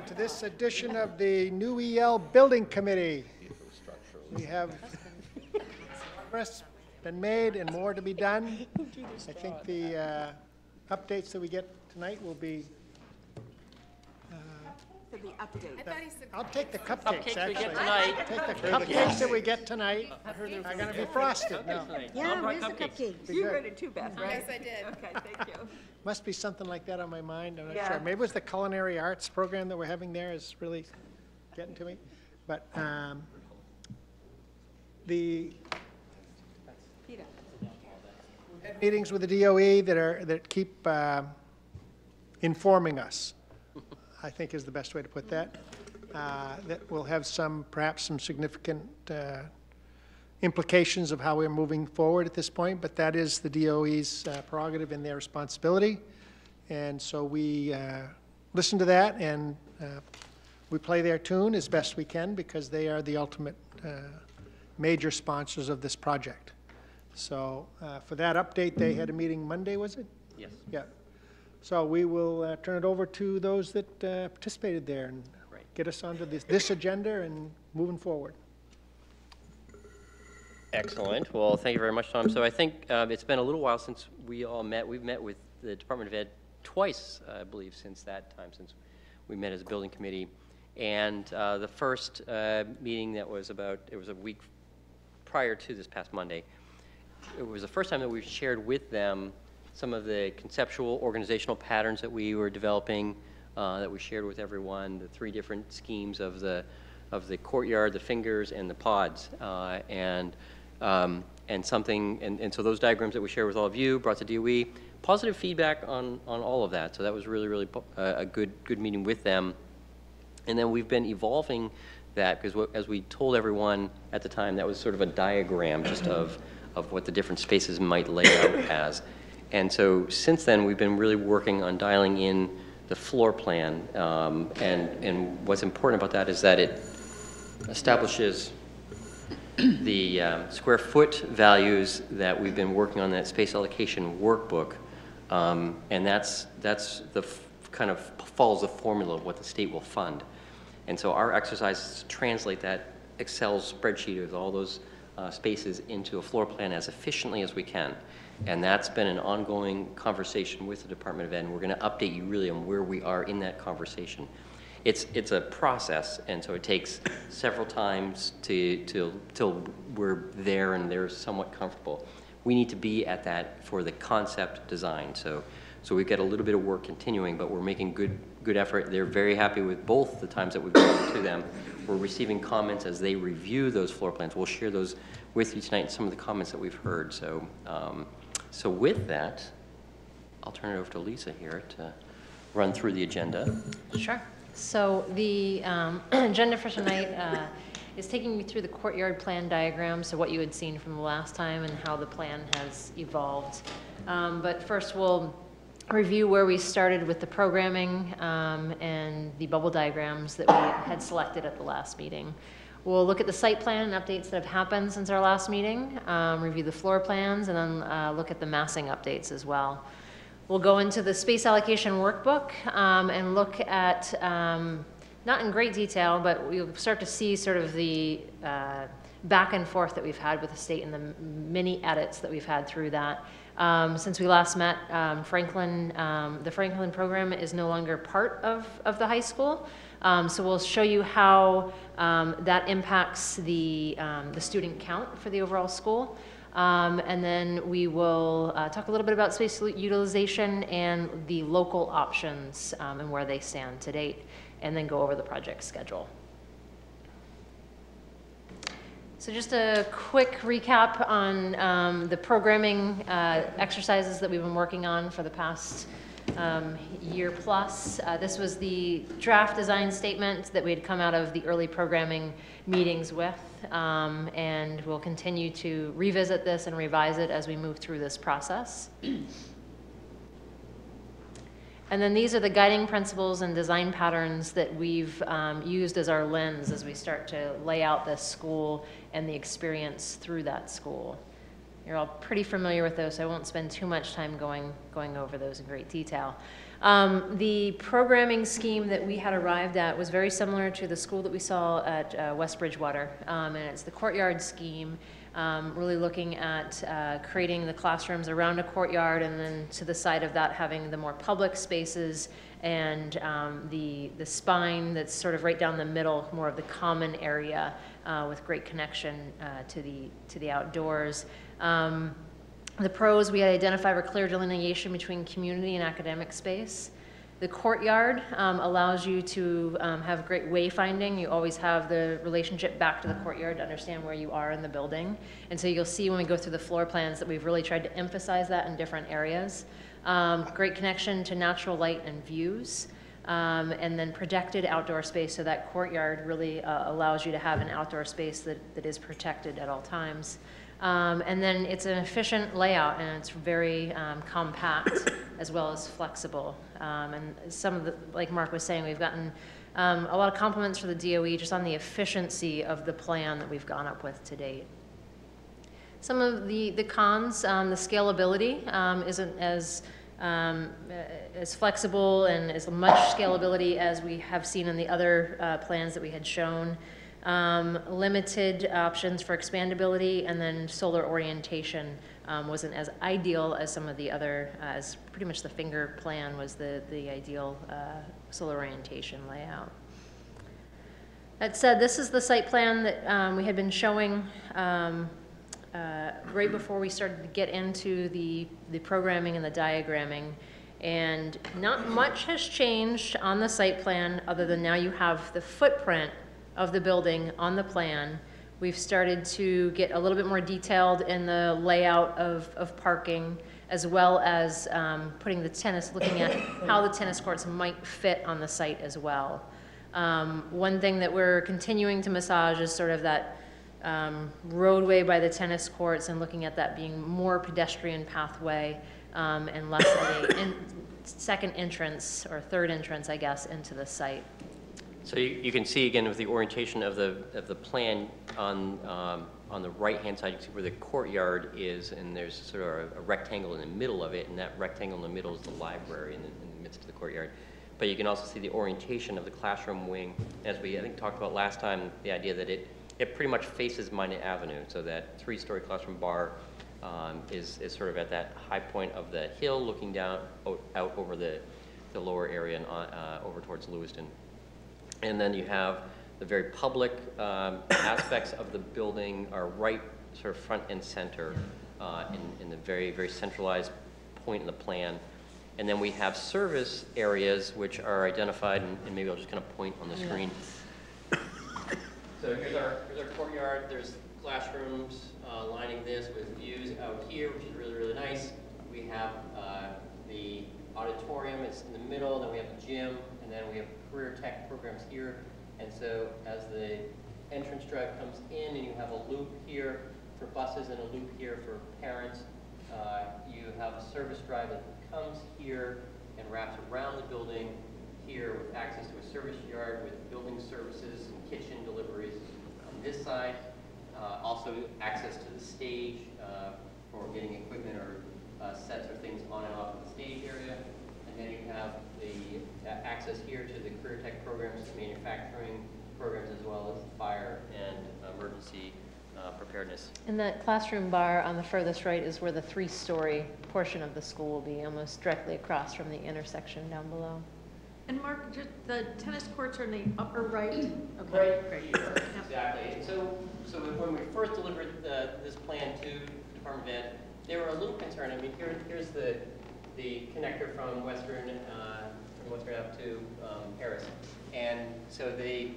welcome to this edition of the new EL Building Committee. We have progress been made and more to be done. I think the updates that we get tonight will be. For the update. I'll take the cupcakes, actually. We get tonight. Take the cupcakes that we get tonight. They're going to be frosted. No. Yeah, where's the cupcakes? You read it too, Beth, right? Yes, I did. Okay, thank you. Must be something like that on my mind. I'm not Yeah. sure. Maybe it was the culinary arts program that we're having there is really getting to me. But the Peter. meetings with the DOE that keep informing us, I think is the best way to put that. That will have perhaps some significant implications of how we're moving forward at this point, but that is the DOE's prerogative and their responsibility. And so we listen to that and we play their tune as best we can because they are the ultimate major sponsors of this project. So for that update, they had a meeting Monday, was it? Yes. Yeah. So we will turn it over to those that participated there and get us onto this agenda and moving forward. Excellent. Well, thank you very much, Tom. So I think it's been a little while since we all met. We've met with the Department of Ed twice, I believe, since that time, since we met as a building committee. And the first meeting that was it was a week prior to this past Monday. It was the first time that we shared with them some of the conceptual organizational patterns that we were developing, that we shared with everyone, the 3 different schemes of the courtyard, the fingers, and the pods, and so those diagrams that we shared with all of you brought to DOE positive feedback on all of that. So that was really a good meeting with them. And then we've been evolving that because as we told everyone at the time, that was sort of a diagram just of what the different spaces might lay out as. And so since then, we've been really working on dialing in the floor plan. And what's important about that is that it establishes the square foot values that we've been working on that space allocation workbook. And that's the kind of follows the formula of what the state will fund. And so our exercise is to translate that Excel spreadsheet of all those spaces into a floor plan as efficiently as we can. And that's been an ongoing conversation with the Department of Ed, and we're going to update you really on where we are in that conversation. It's a process, and so it takes several times till we're there and they're somewhat comfortable. We need to be at that for the concept design. So we've got a little bit of work continuing, but we're making good effort. They're very happy with both the times that we've gone to them. We're receiving comments as they review those floor plans. We'll share those with you tonight and some of the comments that we've heard. So with that, I'll turn it over to Lisa here to run through the agenda. Sure. So the agenda for tonight is taking you through the courtyard plan diagram, so what you had seen from the last time and how the plan has evolved. But first we'll review where we started with the programming and the bubble diagrams that we had selected at the last meeting. We'll look at the site plan and updates that have happened since our last meeting, review the floor plans, and then look at the massing updates as well. We'll go into the space allocation workbook and look at, not in great detail, but we'll start to see sort of the back and forth that we've had with the state and the mini edits that we've had through that. Since we last met, the Franklin program is no longer part of the high school. So we'll show you how that impacts the student count for the overall school. And then we will talk a little bit about space utilization and the local options and where they stand to date, and then go over the project schedule. So just a quick recap on the programming exercises that we've been working on for the past year plus. This was the draft design statement that we had come out of the early programming meetings with, and we'll continue to revisit this and revise it as we move through this process. And then these are the guiding principles and design patterns that we've used as our lens as we start to lay out this school and the experience through that school. You're all pretty familiar with those, so I won't spend too much time going over those in great detail. The programming scheme that we had arrived at was very similar to the school that we saw at West Bridgewater, and it's the courtyard scheme, really looking at creating the classrooms around a courtyard, and then to the side of that having the more public spaces and the spine that's sort of right down the middle, more of the common area with great connection to the outdoors. The pros we had identified were clear delineation between community and academic space. The courtyard allows you to have great wayfinding. You always have the relationship back to the courtyard to understand where you are in the building. And so you'll see when we go through the floor plans that we've really tried to emphasize that in different areas. Great connection to natural light and views. And then protected outdoor space, so that courtyard really allows you to have an outdoor space that is protected at all times. And then it's an efficient layout, and it's very compact as well as flexible. And some of the, like Mark was saying, we've gotten a lot of compliments for the DOE just on the efficiency of the plan that we've gone up with to date. Some of the cons, the scalability isn't as flexible and as much scalability as we have seen in the other plans that we had shown. Limited options for expandability, and then solar orientation wasn't as ideal as some of the other, as pretty much the finger plan was the ideal solar orientation layout. That said, this is the site plan that we had been showing right before we started to get into the programming and the diagramming. And not much has changed on the site plan other than now you have the footprint of the building on the plan. We've started to get a little bit more detailed in the layout of parking, as well as putting the looking at how the tennis courts might fit on the site as well. One thing that we're continuing to massage is sort of that roadway by the tennis courts, and looking at that being more pedestrian pathway and less of a second entrance or third entrance, I guess, into the site. So you can see again with the orientation of the plan on the right-hand side, you can see where the courtyard is, and there's sort of a rectangle in the middle of it, and that rectangle in the middle is the library in the midst of the courtyard. But you can also see the orientation of the classroom wing, as we I think talked about last time, the idea that it pretty much faces Minot Avenue, so that three-story classroom bar is sort of at that high point of the hill, looking down out over the lower area and over towards Lewiston. And then you have the very public aspects of the building are right sort of front and center in the very, very centralized point in the plan. And then we have service areas which are identified, and maybe I'll just kind of point on the screen. So here's our courtyard. There's classrooms lining this with views out here, which is really, really nice. We have the auditorium is in the middle, then we have the gym, and then we have career tech programs here. And so as the entrance drive comes in, and you have a loop here for buses and a loop here for parents, you have a service drive that comes here and wraps around the building here with access to a service yard with building services and kitchen deliveries on this side. Also access to the stage for getting equipment or sets or things on and off of the stage area. And then you have the access here to the career tech programs, manufacturing programs, as well as fire and emergency preparedness. And that classroom bar on the furthest right is where the three-story portion of the school will be, almost directly across from the intersection down below. And Mark, just the tennis courts are in the upper right? Okay, Right. great. Exactly. And so when we first delivered this plan to the Department of Ed, they were a little concerned. I mean, here's the connector from Western Ave to Harris, and so they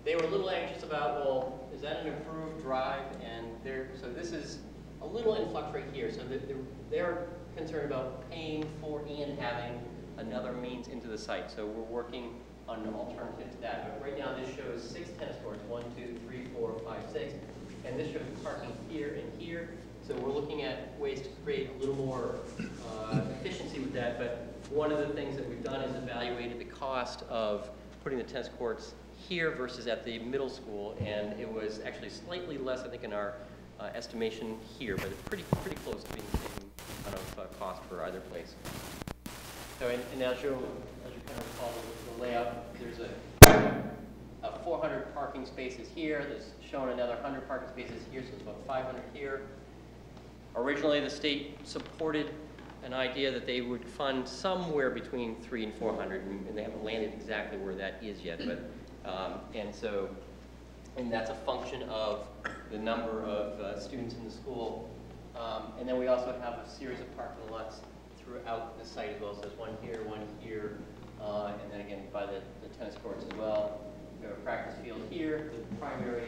were a little anxious about, well, is that an improved drive? And so this is a little in flux right here. So they're concerned about paying for and having another means into the site. So we're working on an alternative to that. But right now this shows 6 tennis courts, 1, 2, 3, 4, 5, 6. And this shows parking here and here. So we're looking at ways to create a little more efficiency with that. But one of the things that we've done is evaluated the cost of putting the tennis courts here versus at the middle school. And it was actually slightly less, I think, in our estimation here, but it's pretty close to being the same kind of cost for either place. So, and as you kind of recall the layout, there's a 400 parking spaces here. There's shown another 100 parking spaces here, so it's about 500 here. Originally, the state supported an idea that they would fund somewhere between 300 and 400, and they haven't landed exactly where that is yet. But and that's a function of the number of students in the school. And then we also have a series of parking lots throughout the site as well. So there's one here, and then again by the tennis courts as well. We have a practice field here, the primary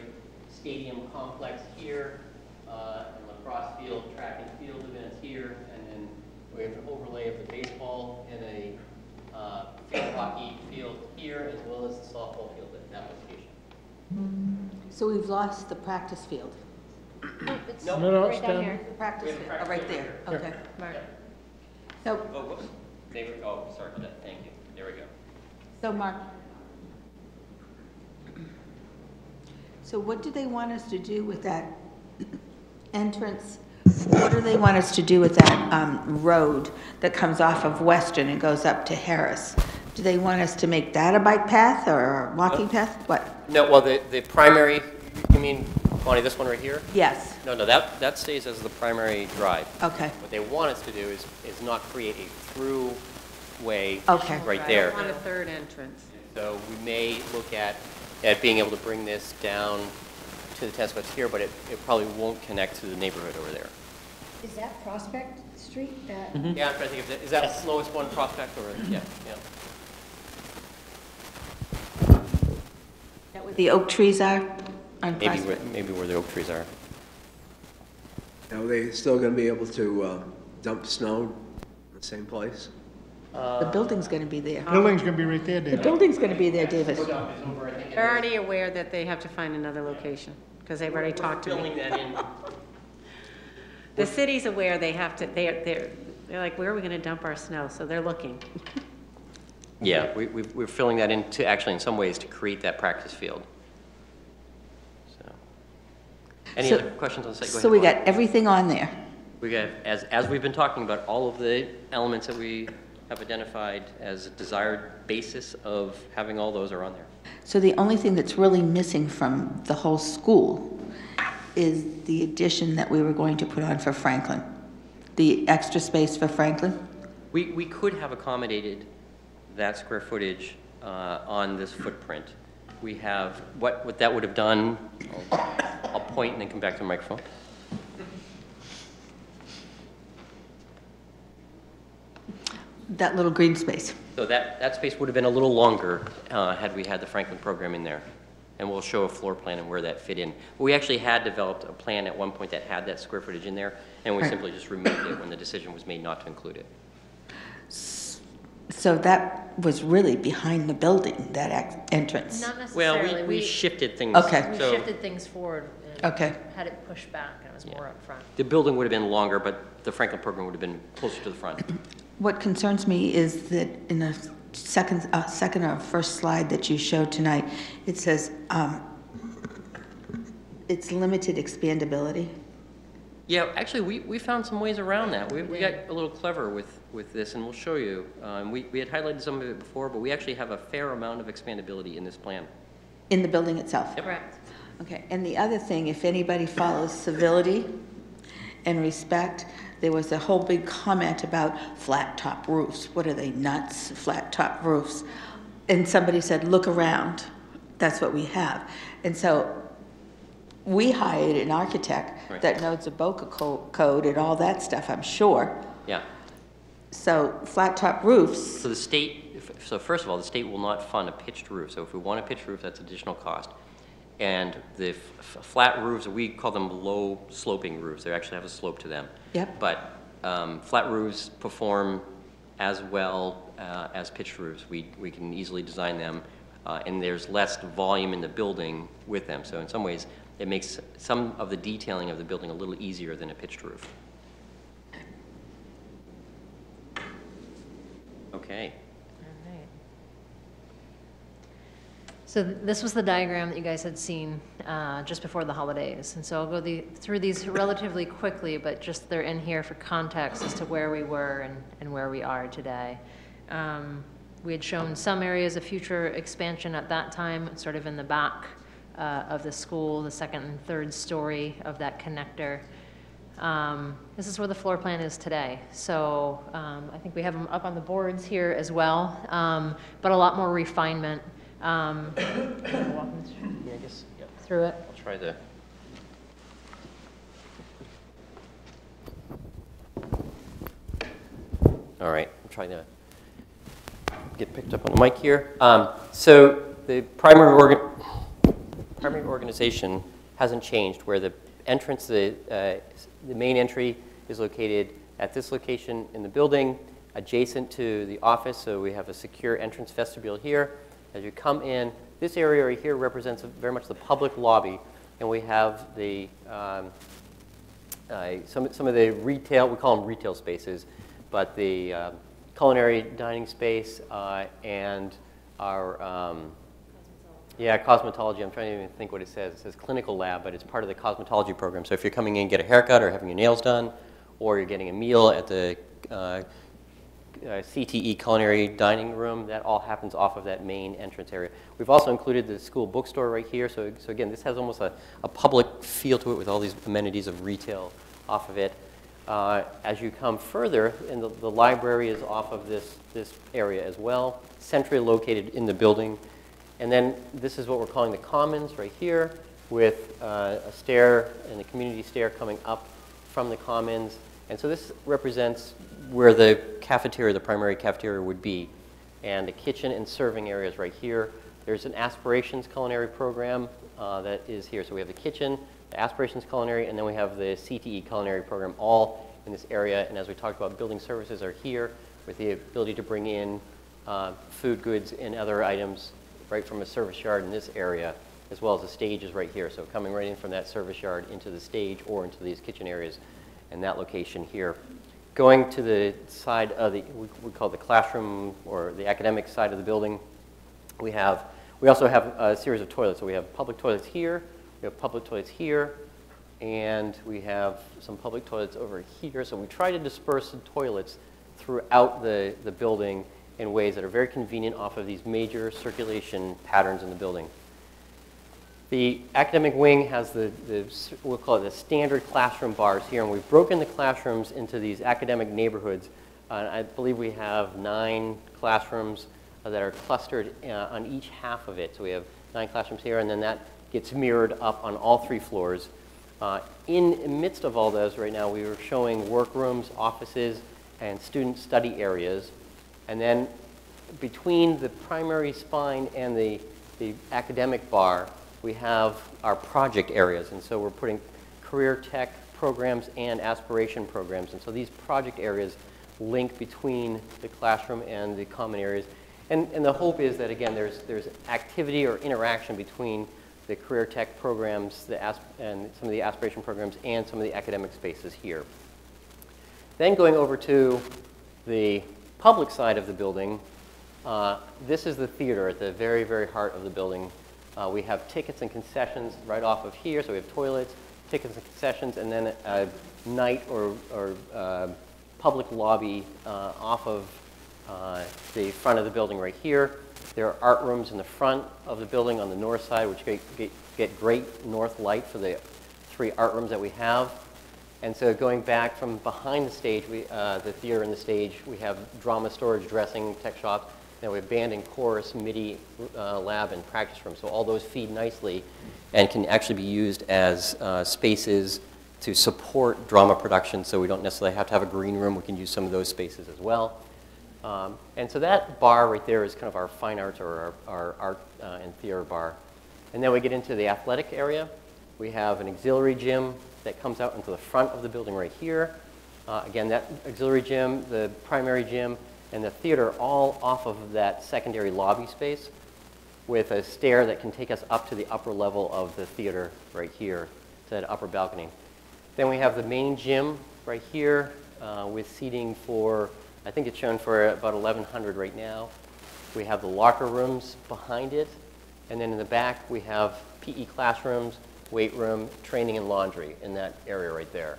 stadium complex here, and lacrosse field, track and field events here, and then we have an overlay of the baseball and a field hockey field here, as well as the softball field at that location. So we've lost the practice field. Oh, it's No. No, right it's down down. here. The practice We have field, practice right field there, here. okay. Mark. So, Oh, whoops. Sorry for that. Thank you. There we go. so Mark, so what do they want us to do with that entrance? What do they want us to do with that road that comes off of Western and goes up to Harris? Do they want us to make that a bike path or a walking path? What? No, well, the primary, you mean, Bonnie, this one right here? Yes, No, that stays as the primary drive. okay, What they want us to do is not create a through way okay. right there. On a third entrance. So we may look at being able to bring this down to the tennis courts here, but it probably won't connect to the neighborhood over there. Is that Prospect Street? Yeah, I'm trying to think of, is that the slowest one, Prospect, or, yeah. That where the oak trees are on Maybe Prospect? maybe where the oak trees are. Are they still going to be able to dump snow in the same place? The building's gonna be there. Building's gonna be right there, The David. building's gonna be there, David. They're already aware that they have to find another location, because they've already talked to Filling me. that in. The city's aware they have to, they're like, where are we gonna dump our snow? So they're looking. Yeah, we're filling that in to actually, in some ways, to create that practice field. So, any So- other questions on the site? Go So we ahead, got everything on there. Bob. We got, as we've been talking about, all of the elements that we have identified as a desired basis of having all those are on there. So the only thing that's really missing from the whole school is the addition that we were going to put on for Franklin. The extra space for Franklin? We could have accommodated that square footage on this footprint. We have, what that would have done, I'll point and then come back to the microphone. That little green space. So that space would have been a little longer had we had the Franklin program in there. And we'll show a floor plan and where that fit in. We actually had developed a plan at one point that had that square footage in there, and we Right. simply just removed it when the decision was made not to include it. So that was really behind the building, that entrance. Not Well, necessarily. we shifted things. Okay. We So shifted things forward and Okay. had it pushed back, and it was more up front. the building would have been longer, but the Franklin program would have been closer to the front. What concerns me is that in the second or first slide that you showed tonight, it says it's limited expandability. Yeah, actually, we found some ways around that. We got a little clever with this, and we'll show you. We had highlighted some of it before, but we actually have a fair amount of expandability in this plan. In the building itself? Correct. Okay, and the other thing, if anybody follows civility and respect, there was a whole big comment about flat top roofs. What are they, nuts, flat top roofs? And somebody said, look around, that's what we have. And so we hired an architect Right. that knows the BOCA code and all that stuff, I'm sure. Yeah. So flat top roofs, So the state, so first of all, the state will not fund a pitched roof. So if we want a pitched roof, that's additional cost. And the flat roofs, we call them low sloping roofs. They actually have a slope to them. Yep. But flat roofs perform as well as pitched roofs. We can easily design them, and there's less volume in the building with them. So in some ways, it makes some of the detailing of the building a little easier than a pitched roof. Okay. All right. So this was the diagram that you guys had seen just before the holidays. And so I'll go through these relatively quickly, but just they're in here for context as to where we were and where we are today. We had shown some areas of future expansion at that time, sort of in the back of the school, the second and third story of that connector. This is where the floor plan is today. So I think we have them up on the boards here as well, but a lot more refinement. Walk them Yeah, I guess, yeah. through it. I'll try to. All right, I'm trying to get picked up on the mic here. So the primary organization hasn't changed, where the entrance, the main entry is located at this location in the building, adjacent to the office, so we have a secure entrance vestibule here. As you come in, this area right here represents very much the public lobby, and we have the some of the retail, we call them retail spaces, but the culinary dining space and our cosmetology. I'm trying to even think what it says. It says clinical lab, but it's part of the cosmetology program. So if you're coming in, get a haircut or having your nails done, or you're getting a meal at the CTE culinary dining room, that all happens off of that main entrance area. We've also included the school bookstore right here. So again, this has almost a public feel to it with all these amenities of retail off of it. As you come further, and the library is off of this area as well, centrally located in the building. And then this is what we're calling the commons right here, with a stair and a community stair coming up from the commons. And so this represents where the cafeteria, the primary cafeteria would be. And the kitchen and serving areas right here. There's an aspirations culinary program that is here. So we have the kitchen, the aspirations culinary, and then we have the CTE culinary program all in this area. And as we talked about, building services are here with the ability to bring in food goods and other items right from a service yard in this area, as well as the stage is right here. So coming right in from that service yard into the stage or into these kitchen areas and that location here. Going to the side of the, we call it the classroom or the academic side of the building, we also have a series of toilets. So we have public toilets here, we have public toilets here, and we have some public toilets over here. So we try to disperse the toilets throughout the building in ways that are very convenient off of these major circulation patterns in the building. The academic wing has we'll call it the standard classroom bars here, and we've broken the classrooms into these academic neighborhoods. I believe we have 9 classrooms that are clustered on each half of it. So we have 9 classrooms here, and then that gets mirrored up on all 3 floors. In the midst of all those right now, we are showing workrooms, offices, and student study areas. And then between the primary spine and the academic bar, we have our project areas. And so we're putting career tech programs and aspiration programs. And so these project areas link between the classroom and the common areas. And the hope is that, again, there's activity or interaction between the career tech programs and some of the aspiration programs and some of the academic spaces here. Then going over to the public side of the building, this is the theater at the very, very heart of the building. We have tickets and concessions right off of here. So we have toilets, tickets and concessions, and then a night or public lobby off of the front of the building right here. There are art rooms in the front of the building on the north side, which get great north light for the 3 art rooms that we have. And so going back from behind the stage, the theater and the stage, we have drama storage, dressing, tech shops. Then we have band and chorus, MIDI lab, and practice room. So all those feed nicely and can actually be used as spaces to support drama production. So we don't necessarily have to have a green room. We can use some of those spaces as well. And so that bar right there is kind of our fine arts or our art and theater bar. And then we get into the athletic area. We have an auxiliary gym that comes out into the front of the building right here. Again, that auxiliary gym, the primary gym, and the theater all off of that secondary lobby space with a stair that can take us up to the upper level of the theater right here, to that upper balcony. Then we have the main gym right here with seating for, I think it's shown for about 1,100 right now. We have the locker rooms behind it. And then in the back, we have PE classrooms, weight room, training, and laundry in that area right there.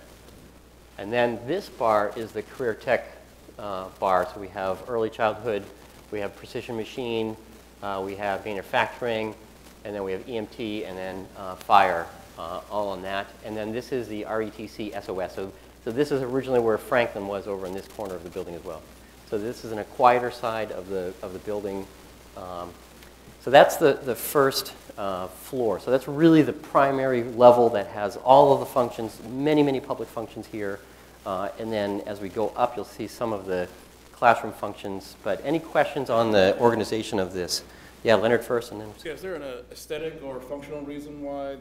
And then this bar is the career tech bar. So we have early childhood, we have precision machine, we have manufacturing, and then we have EMT, and then fire, all on that. And then this is the RETC SOS. So this is originally where Franklin was, over in this corner of the building as well. So this is in a quieter side of the building. So that's the first floor. So that's really the primary level that has all of the functions, many, many public functions here. And then as we go up, you'll see some of the classroom functions. But any questions on the organization of this? Yeah, Leonard first, and then. So is there an aesthetic or functional reason why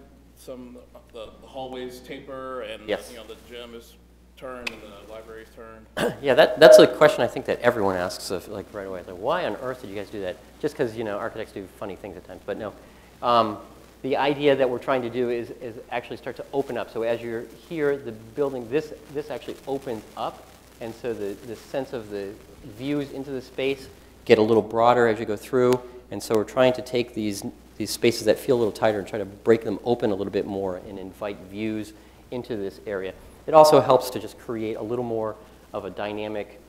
the hallways taper and Yes. the gym is turned and the library is turned? Yeah, that's a question I think that everyone asks of, like, right away. Like, why on earth did you guys do that? Just because, architects do funny things at times. But no. The idea that we're trying to do is actually start to open up. So as you're here, the building, this actually opens up. And so the sense of the views into the space get a little broader as you go through. And so we're trying to take these spaces that feel a little tighter and try to break them open a little bit more and invite views into this area. It also helps to just create a little more of a dynamic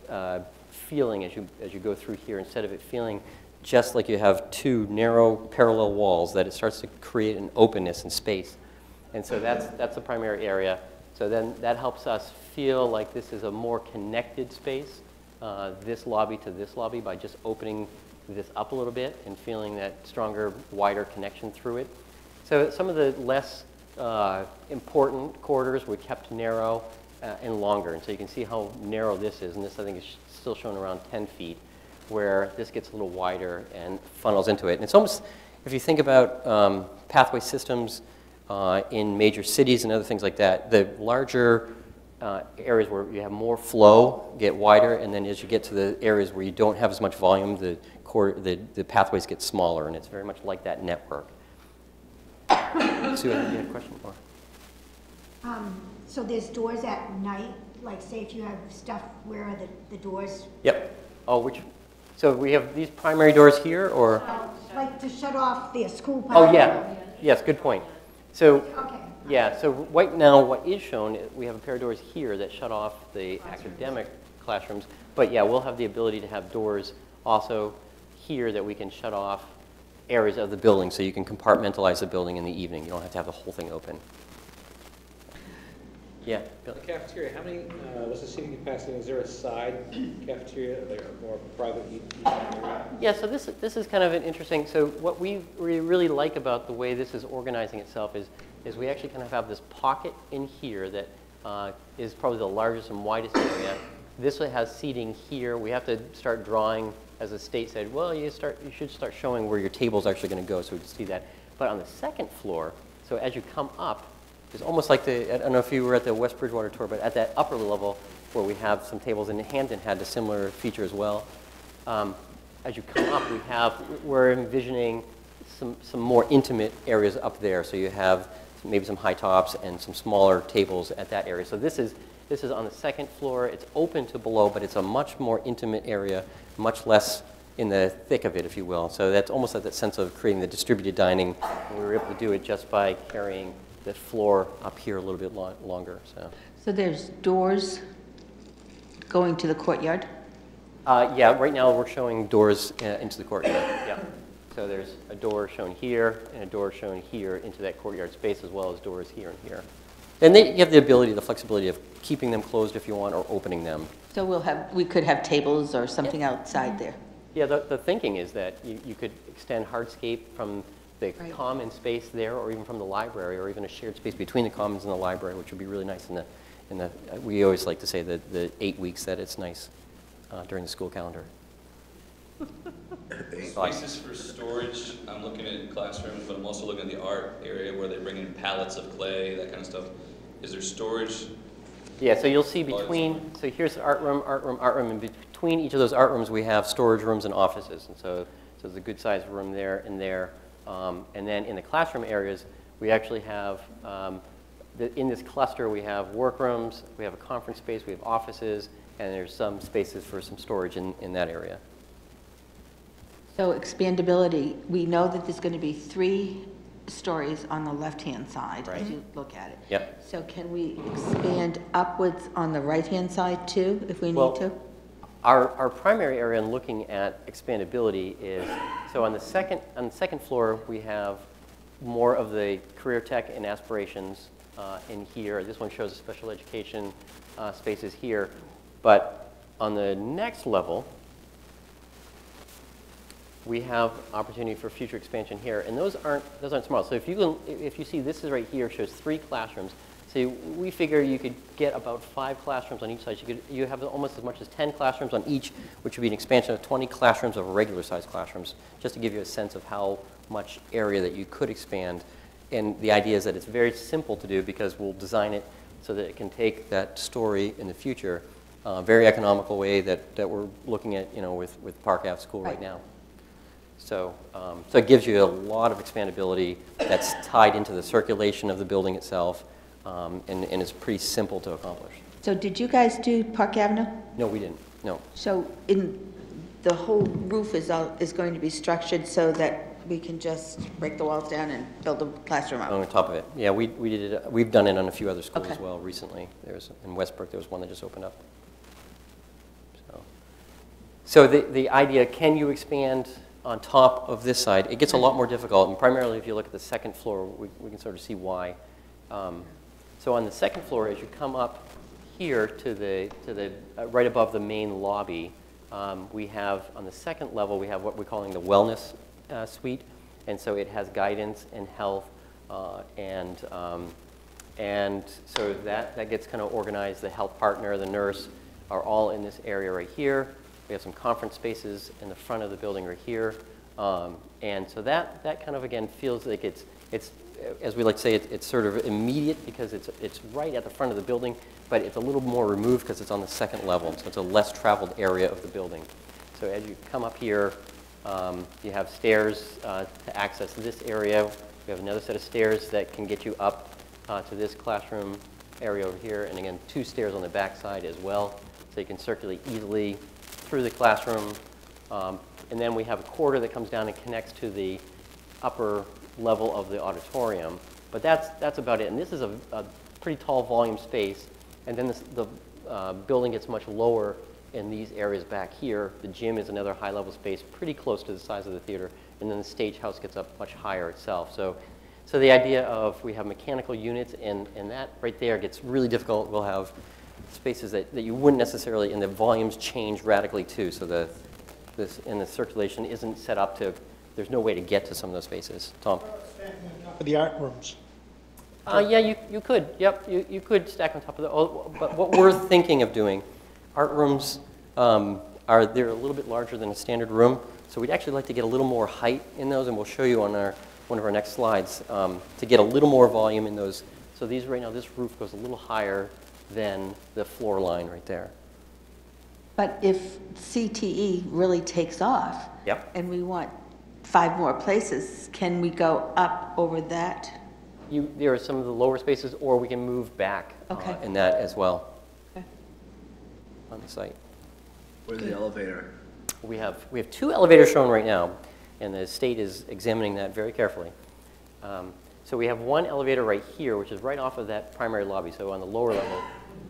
feeling as you go through here, instead of it feeling just like you have two narrow parallel walls, that it starts to create an openness in space. And so that's the primary area. So then that helps us feel like this is a more connected space, this lobby to this lobby, by just opening this up a little bit and feeling that stronger, wider connection through it. So some of the less important corridors we kept narrow and longer. And so you can see how narrow this is. And this, I think, is still shown around 10 feet, where this gets a little wider and funnels into it. And it's almost, if you think about pathway systems in major cities and other things like that, the larger areas where you have more flow get wider, and then as you get to the areas where you don't have as much volume, the pathways get smaller, and it's very much like that network. Sue, you had a question? Or? So there's doors at night, like say if you have stuff, where are the doors? Yep. Oh, so we have these primary doors here, or? Like to shut off the school. Oh, yeah. Yes, good point. So, Okay. yeah, so right now what is shown, we have a pair of doors here that shut off the academic classrooms. But yeah, we'll have the ability to have doors also here that we can shut off areas of the building, so you can compartmentalize the building in the evening. You don't have to have the whole thing open. Yeah, Bill? The cafeteria, how many, what's the seating capacity? Is there a side cafeteria, or are they more private eating area? Yeah, so this is kind of an interesting, so what we really like about the way this is organizing itself is we actually kind of have this pocket in here that is probably the largest and widest area. This one has seating here. We have to start drawing, as the state said, well, you should start showing where your table's actually going to go, so we can see that. But on the second floor, so as you come up, it's almost like I don't know if you were at the West Bridgewater tour, but at that upper level where we have some tables, and Hampton had a similar feature as well. As you come up, we're envisioning some more intimate areas up there. So you have maybe some high tops and some smaller tables at that area. So this is on the second floor. It's open to below, but it's a much more intimate area, much less in the thick of it, if you will. So that's almost like that sense of creating the distributed dining. And we were able to do it just by carrying the floor up here a little bit longer. So there's doors going to the courtyard? Yeah, right now we're showing doors into the courtyard. Yeah. So there's a door shown here and a door shown here into that courtyard space, as well as doors here and here. And you have the ability, the flexibility of keeping them closed if you want, or opening them. So we could have tables or something outside there. Yeah, the thinking is that you could extend hardscape from the common space there, or even from the library, or even a shared space between the commons and the library, which would be really nice we always like to say that the 8 weeks that it's nice during the school calendar. Spaces for storage. I'm looking at classrooms, but I'm also looking at the art area where they bring in pallets of clay, that kind of stuff. Is there storage? Yeah, so you'll see so here's the art room, and between each of those art rooms we have storage rooms and offices. And so there's a good sized room there and there. And then in the classroom areas, we actually have, in this cluster, we have workrooms, we have a conference space, we have offices, and there's some spaces for some storage in that area. So expandability, we know that there's going to be 3 stories on the left-hand side as you look at it. Yep. So can we expand upwards on the right-hand side too, if we need to? Our primary area in looking at expandability is, so on the second floor, we have more of the career tech and aspirations in here. This one shows the special education spaces here. But on the next level, we have opportunity for future expansion here, and those aren't small. So if you see this is right here, shows 3 classrooms. So we figure you could get about 5 classrooms on each side. You have almost as much as 10 classrooms on each, which would be an expansion of 20 classrooms of regular sized classrooms, just to give you a sense of how much area that you could expand. And the idea is that it's very simple to do because we'll design it so that it can take that story in the future. Very economical way that we're looking at, with Park Ave School right now. So, so it gives you a lot of expandability that's tied into the circulation of the building itself, and it's pretty simple to accomplish. So did you guys do Park Avenue? No, we didn't. No. So the whole roof is going to be structured so that we can just break the walls down and build a classroom up? On top of it. Yeah, we did it. We've done it on a few other schools Okay. as well recently. In Westbrook, there was one that just opened up. So the idea, can you expand on top of this side? It gets a lot more difficult, and primarily if you look at the second floor, we can sort of see why. So on the second floor, as you come up here to the right above the main lobby, we have on the second level we have what we're calling the wellness suite, and so it has guidance and health, and so that gets kind of organized. The health partner, the nurse, are all in this area right here. We have some conference spaces in the front of the building right here, and so that kind of again feels like it's as we like to say, it's sort of immediate because it's right at the front of the building, but it's a little more removed because it's on the second level, so it's a less traveled area of the building. So as you come up here, you have stairs to access this area. We have another set of stairs that can get you up to this classroom area over here, and again, 2 stairs on the back side as well, so you can circulate easily through the classroom. And then we have a corridor that comes down and connects to the upper level of the auditorium. But that's about it. And this is a pretty tall volume space. And then the building gets much lower in these areas back here. The gym is another high-level space, pretty close to the size of the theater. And then the stage house gets up much higher itself. So the idea of we have mechanical units, and that right there gets really difficult. We'll have spaces that you wouldn't necessarily, and the volumes change radically too. So the circulation isn't set up to, there's no way to get to some of those spaces. Tom? For the art rooms. Yeah, you could. Yep, you could stack on top of the. But what we're thinking of doing, art rooms they're a little bit larger than a standard room, so we'd actually like to get a little more height in those, and we'll show you on one of our next slides to get a little more volume in those. So these right now, this roof goes a little higher than the floor line right there. But if CTE really takes off, Yep. and we want 5 more places, can we go up over that? There are some of the lower spaces, or we can move back Okay. in that as well Okay. on the site. Where's the elevator? We have 2 elevators shown right now, and the state is examining that very carefully. So we have one elevator right here, which is right off of that primary lobby. So on the lower level,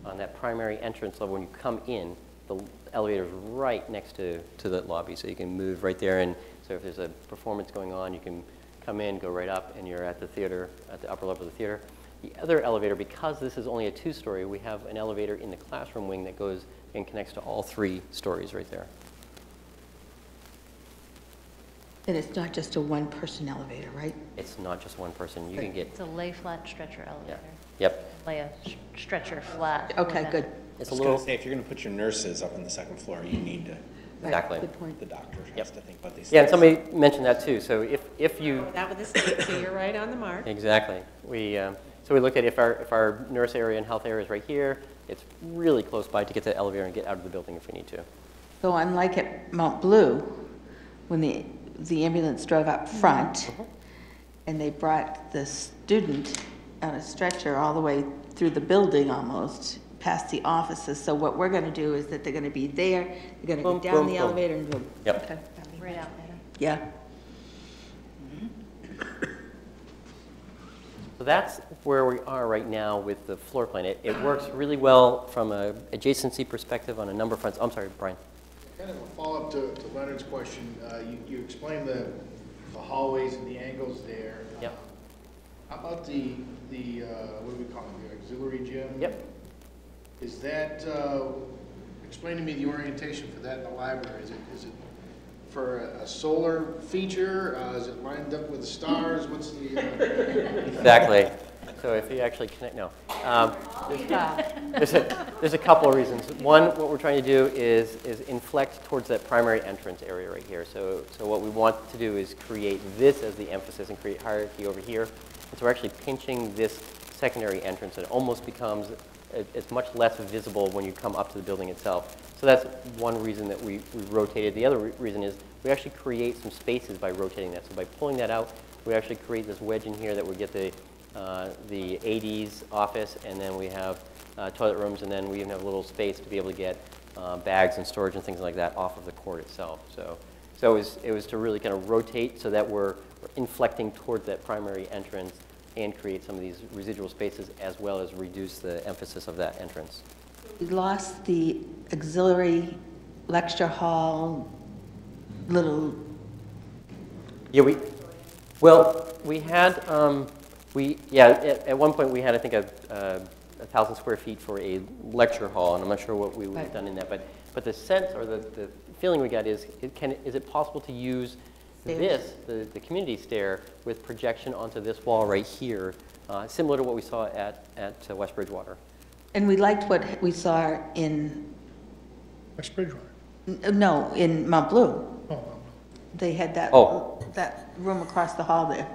on that primary entrance level, when you come in, the elevator is right next to the lobby, so you can move right there. And so if there's a performance going on, you can come in, go right up, and you're at the theater, at the upper level of the theater. The other elevator, because this is only a 2-story, we have an elevator in the classroom wing that goes and connects to all 3 stories right there. And it's not just a 1-person elevator, right? It's not just one person. You can get, It's a lay flat stretcher elevator. yep. Lay a stretcher flat. Okay, within good. it. It's I a was little, going to say, if you're going to put your nurses up on the second floor, you need to, exactly. Good point. the doctor has Yep. to think about these Yeah, and things. somebody mentioned that too. So if you, That with the state, so you're right on the mark. exactly. So we look at if our nurse area and health area is right here, it's really close by to get to the elevator and get out of the building if we need to. So unlike at Mount Blue, when the ambulance drove up front, and they brought the student on a stretcher all the way through the building almost, past the offices. So what we're going to do is that they're going to be there, they're going to go Boom, down boom, the boom. elevator and boom. Yep. Okay. Right out there. Yeah. So that's where we are right now with the floor plan. It works really well from a adjacency perspective on a number of fronts. I'm sorry, Brian. Kind of a follow-up to Leonard's question. You explained the hallways and the angles there. Yep. How about the what do we call it, the auxiliary gym? Yep. Is that, explain to me the orientation for that in the library. Is it for a solar feature? Is it lined up with the stars? What's the... Exactly. So if you actually connect, no. There's a couple of reasons. One, what we're trying to do is inflect towards that primary entrance area right here. So what we want to do is create this as the emphasis and create hierarchy over here. And so we're actually pinching this secondary entrance. It almost becomes, it's much less visible when you come up to the building itself. So that's one reason that we rotated. The other reason is we actually create some spaces by rotating that. So by pulling that out, we actually create this wedge in here that would get the AD's office, and then we have toilet rooms, and then we even have a little space to be able to get bags and storage and things like that off of the court itself. So it was to really kind of rotate so that we're inflecting towards that primary entrance and create some of these residual spaces as well as reduce the emphasis of that entrance. We lost the auxiliary lecture hall little... Yeah, we had, at one point we had, I think, 1,000 square feet for a lecture hall, and I'm not sure what we would have done in that, but the sense or the feeling we got is, is it possible to use this, the community stair, with projection onto this wall right here, similar to what we saw at West Bridgewater? And we liked what we saw in... West Bridgewater? No, in Mount Blue. Oh, Mount Blue. They had that, that room across the hall there.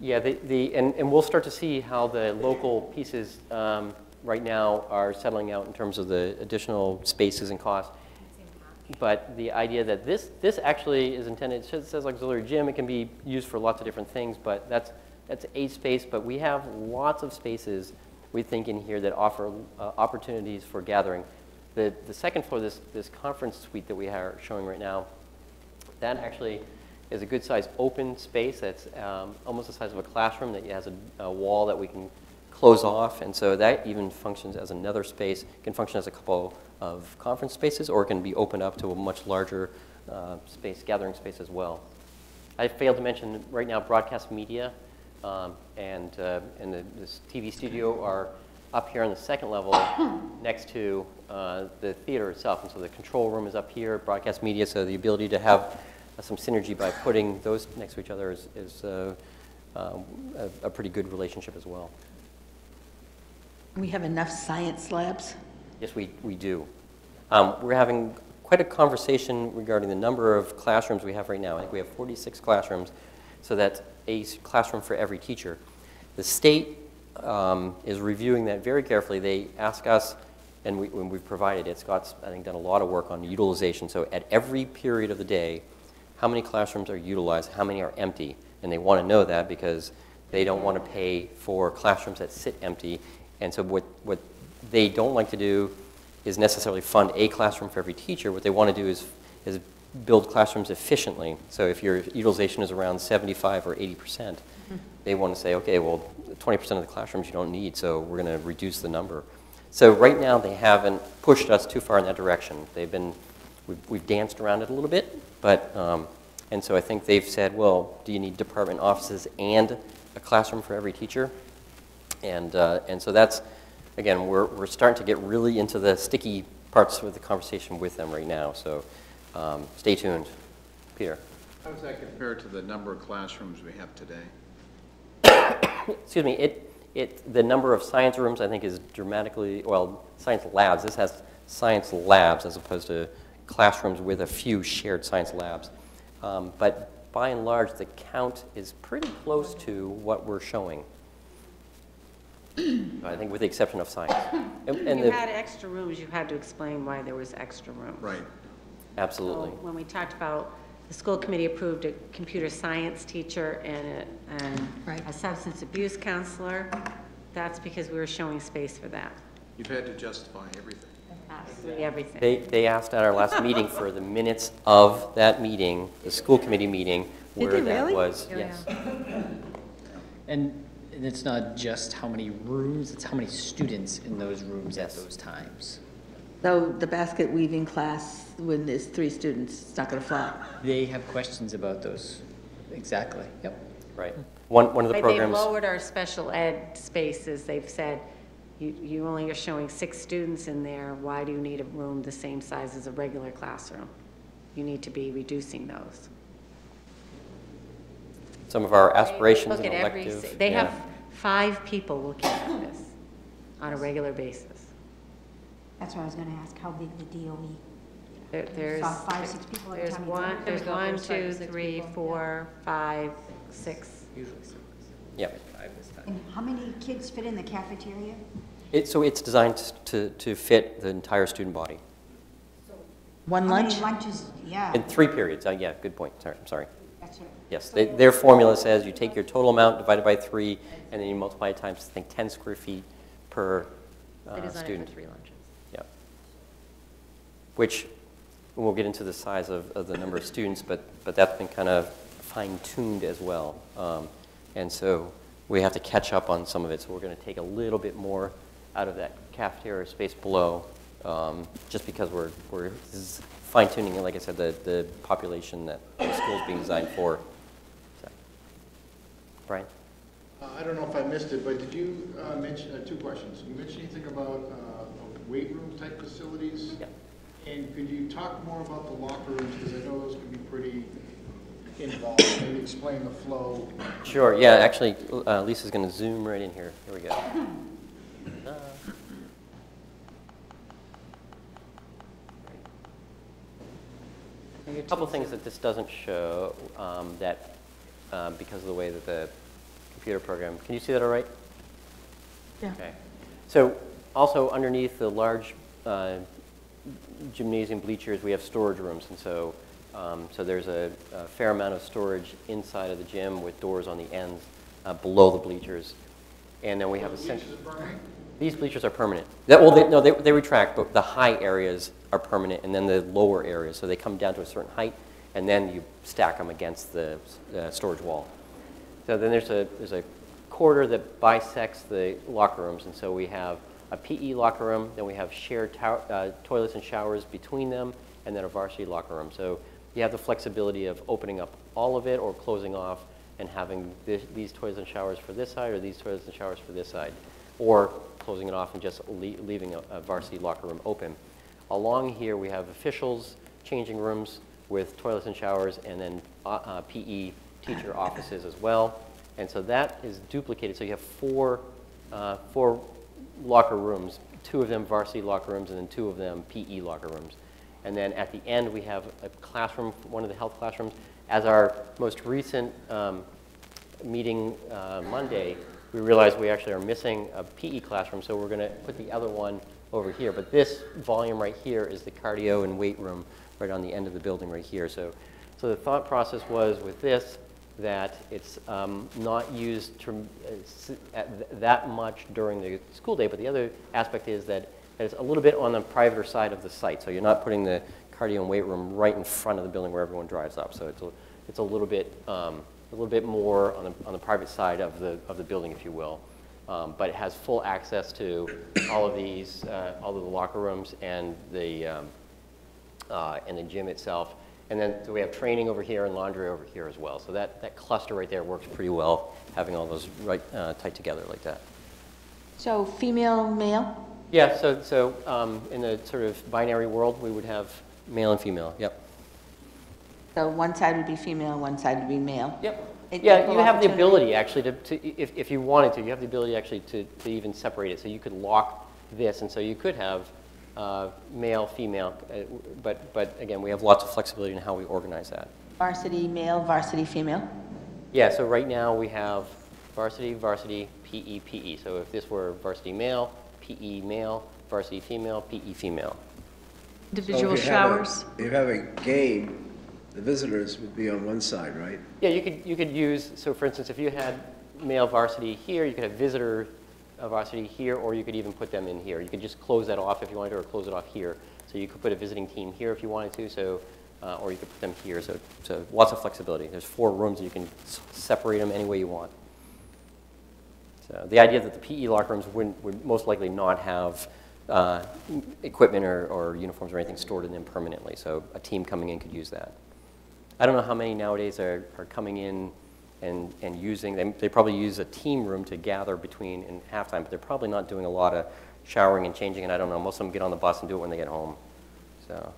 Yeah, and we'll start to see how the local pieces right now are settling out in terms of the additional spaces and costs. But the idea that this actually is intended, it says auxiliary gym, it can be used for lots of different things, but that's a space, but we have lots of spaces, we think, in here that offer opportunities for gathering. The second floor, this conference suite that we are showing right now, that actually is a good size open space that's almost the size of a classroom that has a wall that we can close off, and so that even functions as another space. It can function as a couple of conference spaces, or it can be opened up to a much larger space, gathering space as well. I failed to mention right now broadcast media and this TV studio are up here on the second level next to the theater itself, and so the control room is up here, broadcast media, so the ability to have some synergy by putting those next to each other is a pretty good relationship as well. We have enough science labs? Yes, we do. We're having quite a conversation regarding the number of classrooms we have right now. I think we have 46 classrooms, so that's a classroom for every teacher. The state is reviewing that very carefully. They ask us, and when we've provided it, Scott's, I think, done a lot of work on utilization. So at every period of the day, how many classrooms are utilized, how many are empty? And they want to know that because they don't want to pay for classrooms that sit empty. And so what they don't like to do is necessarily fund a classroom for every teacher. What they want to do is build classrooms efficiently. So if your utilization is around 75 or 80%, they want to say, okay, well, 20% of the classrooms you don't need, so we're going to reduce the number. So right now they haven't pushed us too far in that direction. We've danced around it a little bit, but, and so I think they've said, well, do you need department offices and a classroom for every teacher? And so that's, again, we're starting to get really into the sticky parts of the conversation with them right now, so stay tuned. Peter. How does that compare to the number of classrooms we have today? Excuse me, the number of science rooms I think is dramatically, well, science labs. This has science labs as opposed to classrooms with a few shared science labs. But by and large, the count is pretty close to what we're showing. I think with the exception of science. And you had extra rooms, you had to explain why there was extra rooms. Right. Absolutely. So when we talked about, the school committee approved a computer science teacher and a substance abuse counselor, that's because we were showing space for that. You've had to justify everything. Absolutely everything. They asked at our last meeting for the minutes of that meeting, the school committee meeting, where that was. Yes. And it's not just how many rooms, it's how many students in those rooms at those times. So the basket weaving class, when there's 3 students, it's not going to fly. They have questions about those. Exactly, yep. Right. One of the They've programs. lowered our special ed spaces. They've said, you only are showing 6 students in there. Why do you need a room the same size as a regular classroom? You need to be reducing those. Some of our aspirations Look and at every, elective. they yeah. have 5 people looking at this on a regular basis. That's what I was gonna ask, how big the DOE? There's, Saw 5, 6 people at a there's time. one, there's There we go. 1, There's 5 2, to 6 3, people. 4, 5, 6. Usually 6. Yep. 5 this time. And how many kids fit in the cafeteria? So it's designed to fit the entire student body One How lunch? many lunches, yeah, in 3 periods. Yeah, good point. Sorry, I'm sorry. that's right. Yes, their formula says you take your total amount divided by 3, and then you multiply it times, I think, 10 square feet per They design it student. for 3 lunches. Yeah. Which, we'll get into the size of the number of students, but that's been kind of fine-tuned as well. And so we have to catch up on some of it. So we're going to take a little bit more out of that cafeteria space below, just because we're fine-tuning, like I said, the population that the school is being designed for. So. Brian? I don't know if I missed it, but did you mention, 2 questions. You mentioned anything about weight room type facilities? Yeah. And could you talk more about the locker rooms, because I know those can be pretty involved, maybe explain the flow. Sure, yeah, actually, Lisa's going to zoom right in here. Here we go. A couple things that this doesn't show that because of the way that the computer program, can you see that all right? Yeah. Okay. So also underneath the large gymnasium bleachers, we have storage rooms. And so, so there's a fair amount of storage inside of the gym with doors on the ends below the bleachers. And then we have these bleachers are permanent. They retract, but the high areas are permanent, and then the lower areas. So they come down to a certain height, and then you stack them against the storage wall. So then there's a corridor that bisects the locker rooms, and so we have a PE locker room, then we have shared toilets and showers between them, and then a varsity locker room. So you have the flexibility of opening up all of it or closing off and having these toilets and showers for this side or these toilets and showers for this side, or closing it off and just leaving a varsity locker room open. Along here we have officials changing rooms with toilets and showers, and then PE teacher offices as well. And so that is duplicated. So you have four locker rooms, 2 of them varsity locker rooms, and then 2 of them PE locker rooms. And then at the end, we have a classroom, one of the health classrooms. As our most recent meeting Monday, we realized we actually are missing a PE classroom, so we're going to put the other one over here. But this volume right here is the cardio and weight room right on the end of the building right here. So the thought process was with this that it's not used that much during the school day, but the other aspect is that it's a little bit on the private side of the site. So you're not putting the cardio and weight room right in front of the building where everyone drives up. So it's a little bit more on the private side of the building, if you will. But it has full access to all of these, all of the locker rooms and the gym itself. And then so we have training over here and laundry over here as well. So that cluster right there works pretty well, having all those right tight together like that. So female, male? Yeah, so in the sort of binary world, we would have male and female, yep. So one side would be female, one side would be male? Yep. It- Yeah, equal you have the opportunity? ability actually if you wanted to, you have the ability actually to even separate it. So you could lock this, and so you could have male, female, but again, we have lots of flexibility in how we organize that. Varsity male, varsity female? Yeah, so right now we have varsity, PE, PE. So if this were varsity male, PE male, varsity female, PE female. Individual showers? If you have a game, the visitors would be on one side, right? Yeah, you could use, so for instance, if you had male varsity here, you could have visitor varsity here, or you could even put them in here. You could just close that off if you wanted to, or close it off here. So you could put a visiting team here if you wanted to, so, or you could put them here. So lots of flexibility. There's 4 rooms, and you can separate them any way you want. So the idea that the PE locker rooms would most likely not have equipment or uniforms or anything stored in them permanently. So a team coming in could use that. I don't know how many nowadays are coming in and using, they probably use a team room to gather between in halftime, but they're probably not doing a lot of showering and changing, and I don't know, most of them get on the bus and do it when they get home, so.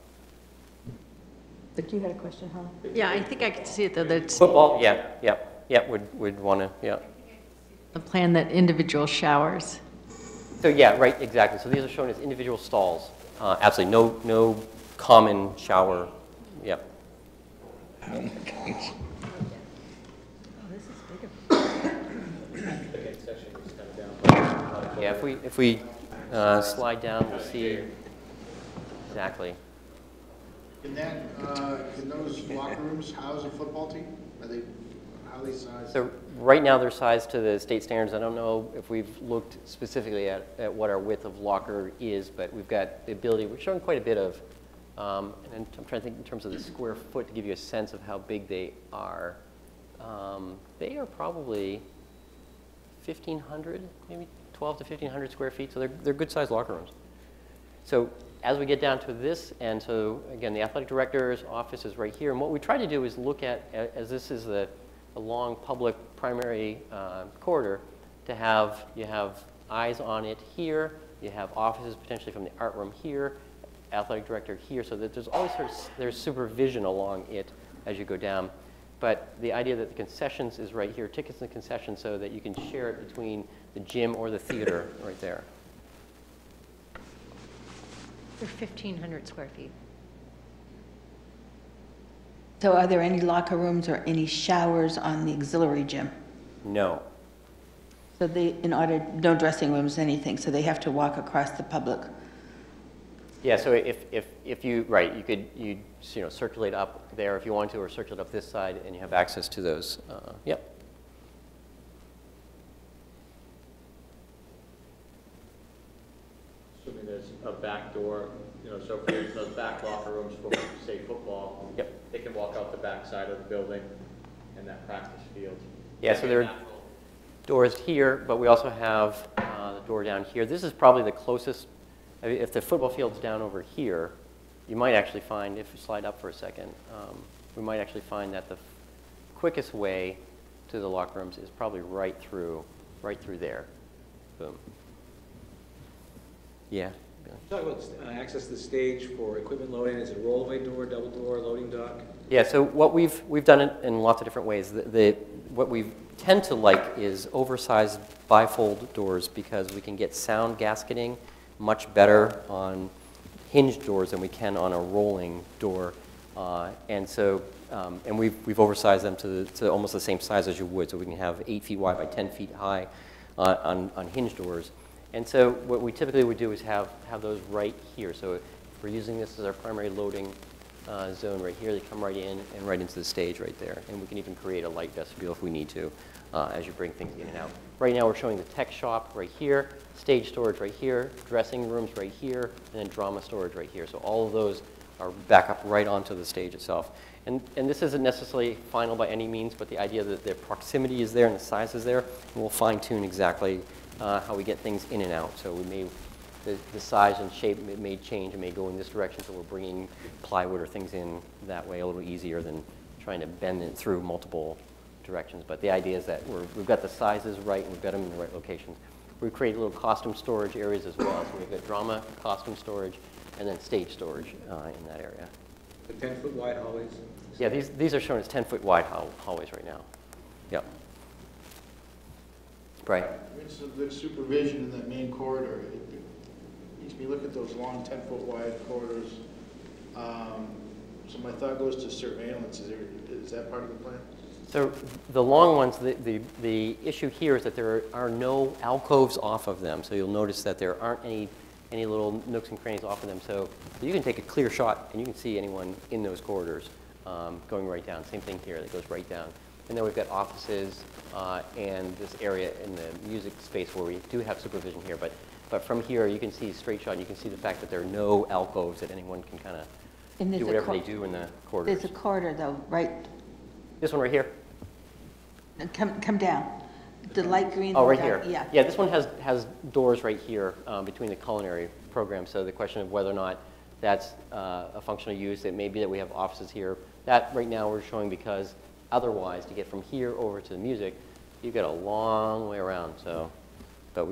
But you had a question, Holly? Yeah, I think I could see it, though, that's Football, yeah, would want to, yeah. a plan that individual showers. So yeah, right, exactly. So these are shown as individual stalls. Absolutely, no common shower, yep. Yeah, if we slide down, we'll see exactly. Can those locker rooms house a football team? How are they sized? So right now they're sized to the state standards. I don't know if we've looked specifically at what our width of locker is, but we've got the ability, we're showing quite a bit of, and I'm trying to think in terms of the square foot to give you a sense of how big they are. They are probably 1,500, maybe 12 to 1,500 square feet, so they're good sized locker rooms. So as we get down to this, and so again, the athletic director's office is right here, and what we try to do is look at, as this is a long public primary corridor, you have eyes on it here, you have offices potentially from the art room here, athletic director here, so that there's always there's supervision along it as you go down. But the idea that the concessions is right here, tickets and concessions, so that you can share it between the gym or the theater right there. They're 1,500 square feet. So are there any locker rooms or any showers on the auxiliary gym? No. So no dressing rooms, anything, so they have to walk across the public? Yeah, so if you, right, you'd circulate up there if you want to, or circulate up this side, and you have access to those. Yep. Assuming there's a back door, so if there's those back locker rooms for, say, football, yep, they can walk out the back side of the building and that practice field. Yeah, so there are doors here, but we also have the door down here. This is probably the closest. I mean, if the football field's down over here, you might actually find, if you slide up for a second, we might actually find that the quickest way to the locker rooms is probably right through there. Boom. Yeah. Talk about access to the stage for equipment loading. Is it a rollaway door, double door, loading dock? Yeah, so what we've done it in lots of different ways. What we tend to like is oversized bifold doors because we can get sound gasketing much better on hinged doors than we can on a rolling door. And we've oversized them to almost the same size as you would. So we can have 8 feet wide by 10 feet high on hinged doors. And so what we typically would do is have those right here. So if we're using this as our primary loading zone right here, they come right in and right into the stage right there. And we can even create a light vestibule if we need to as you bring things in and out. Right now we're showing the tech shop right here, stage storage right here, dressing rooms right here, and then drama storage right here. So all of those are back up right onto the stage itself. And this isn't necessarily final by any means, but the idea that the proximity is there and the size is there, and we'll fine tune exactly how we get things in and out. So the size and shape may change and may go in this direction, so we're bringing plywood or things in that way a little easier than trying to bend it through multiple directions. But the idea is that we've got the sizes right and we've got them in the right locations. We've created little costume storage areas as well. So we've got drama, costume storage, and then stage storage in that area. The 10-foot wide hallways? Yeah, these are shown as 10-foot wide hallways right now. Yep. Right. It's a good supervision in that main corridor. It makes me look at those long 10-foot wide corridors. So my thought goes to surveillance. Is that part of the plan? So the long ones, the issue here is that there are no alcoves off of them. So you'll notice that there aren't any little nooks and crannies off of them. So you can take a clear shot and you can see anyone in those corridors going right down. Same thing here, that goes right down. And then we've got offices and this area in the music space where we do have supervision here. But from here, you can see straight shot. You can see the fact that there are no alcoves that anyone can kind of do whatever they do in the corridors. There's a corridor, though, right? This one right here? Come down. The light green. Oh, right here. Yeah. Yeah, this one has doors right here between the culinary program. So the question of whether or not that's a functional use, it may be that we have offices here. That right now we're showing because otherwise to get from here over to the music, you get a long way around. So,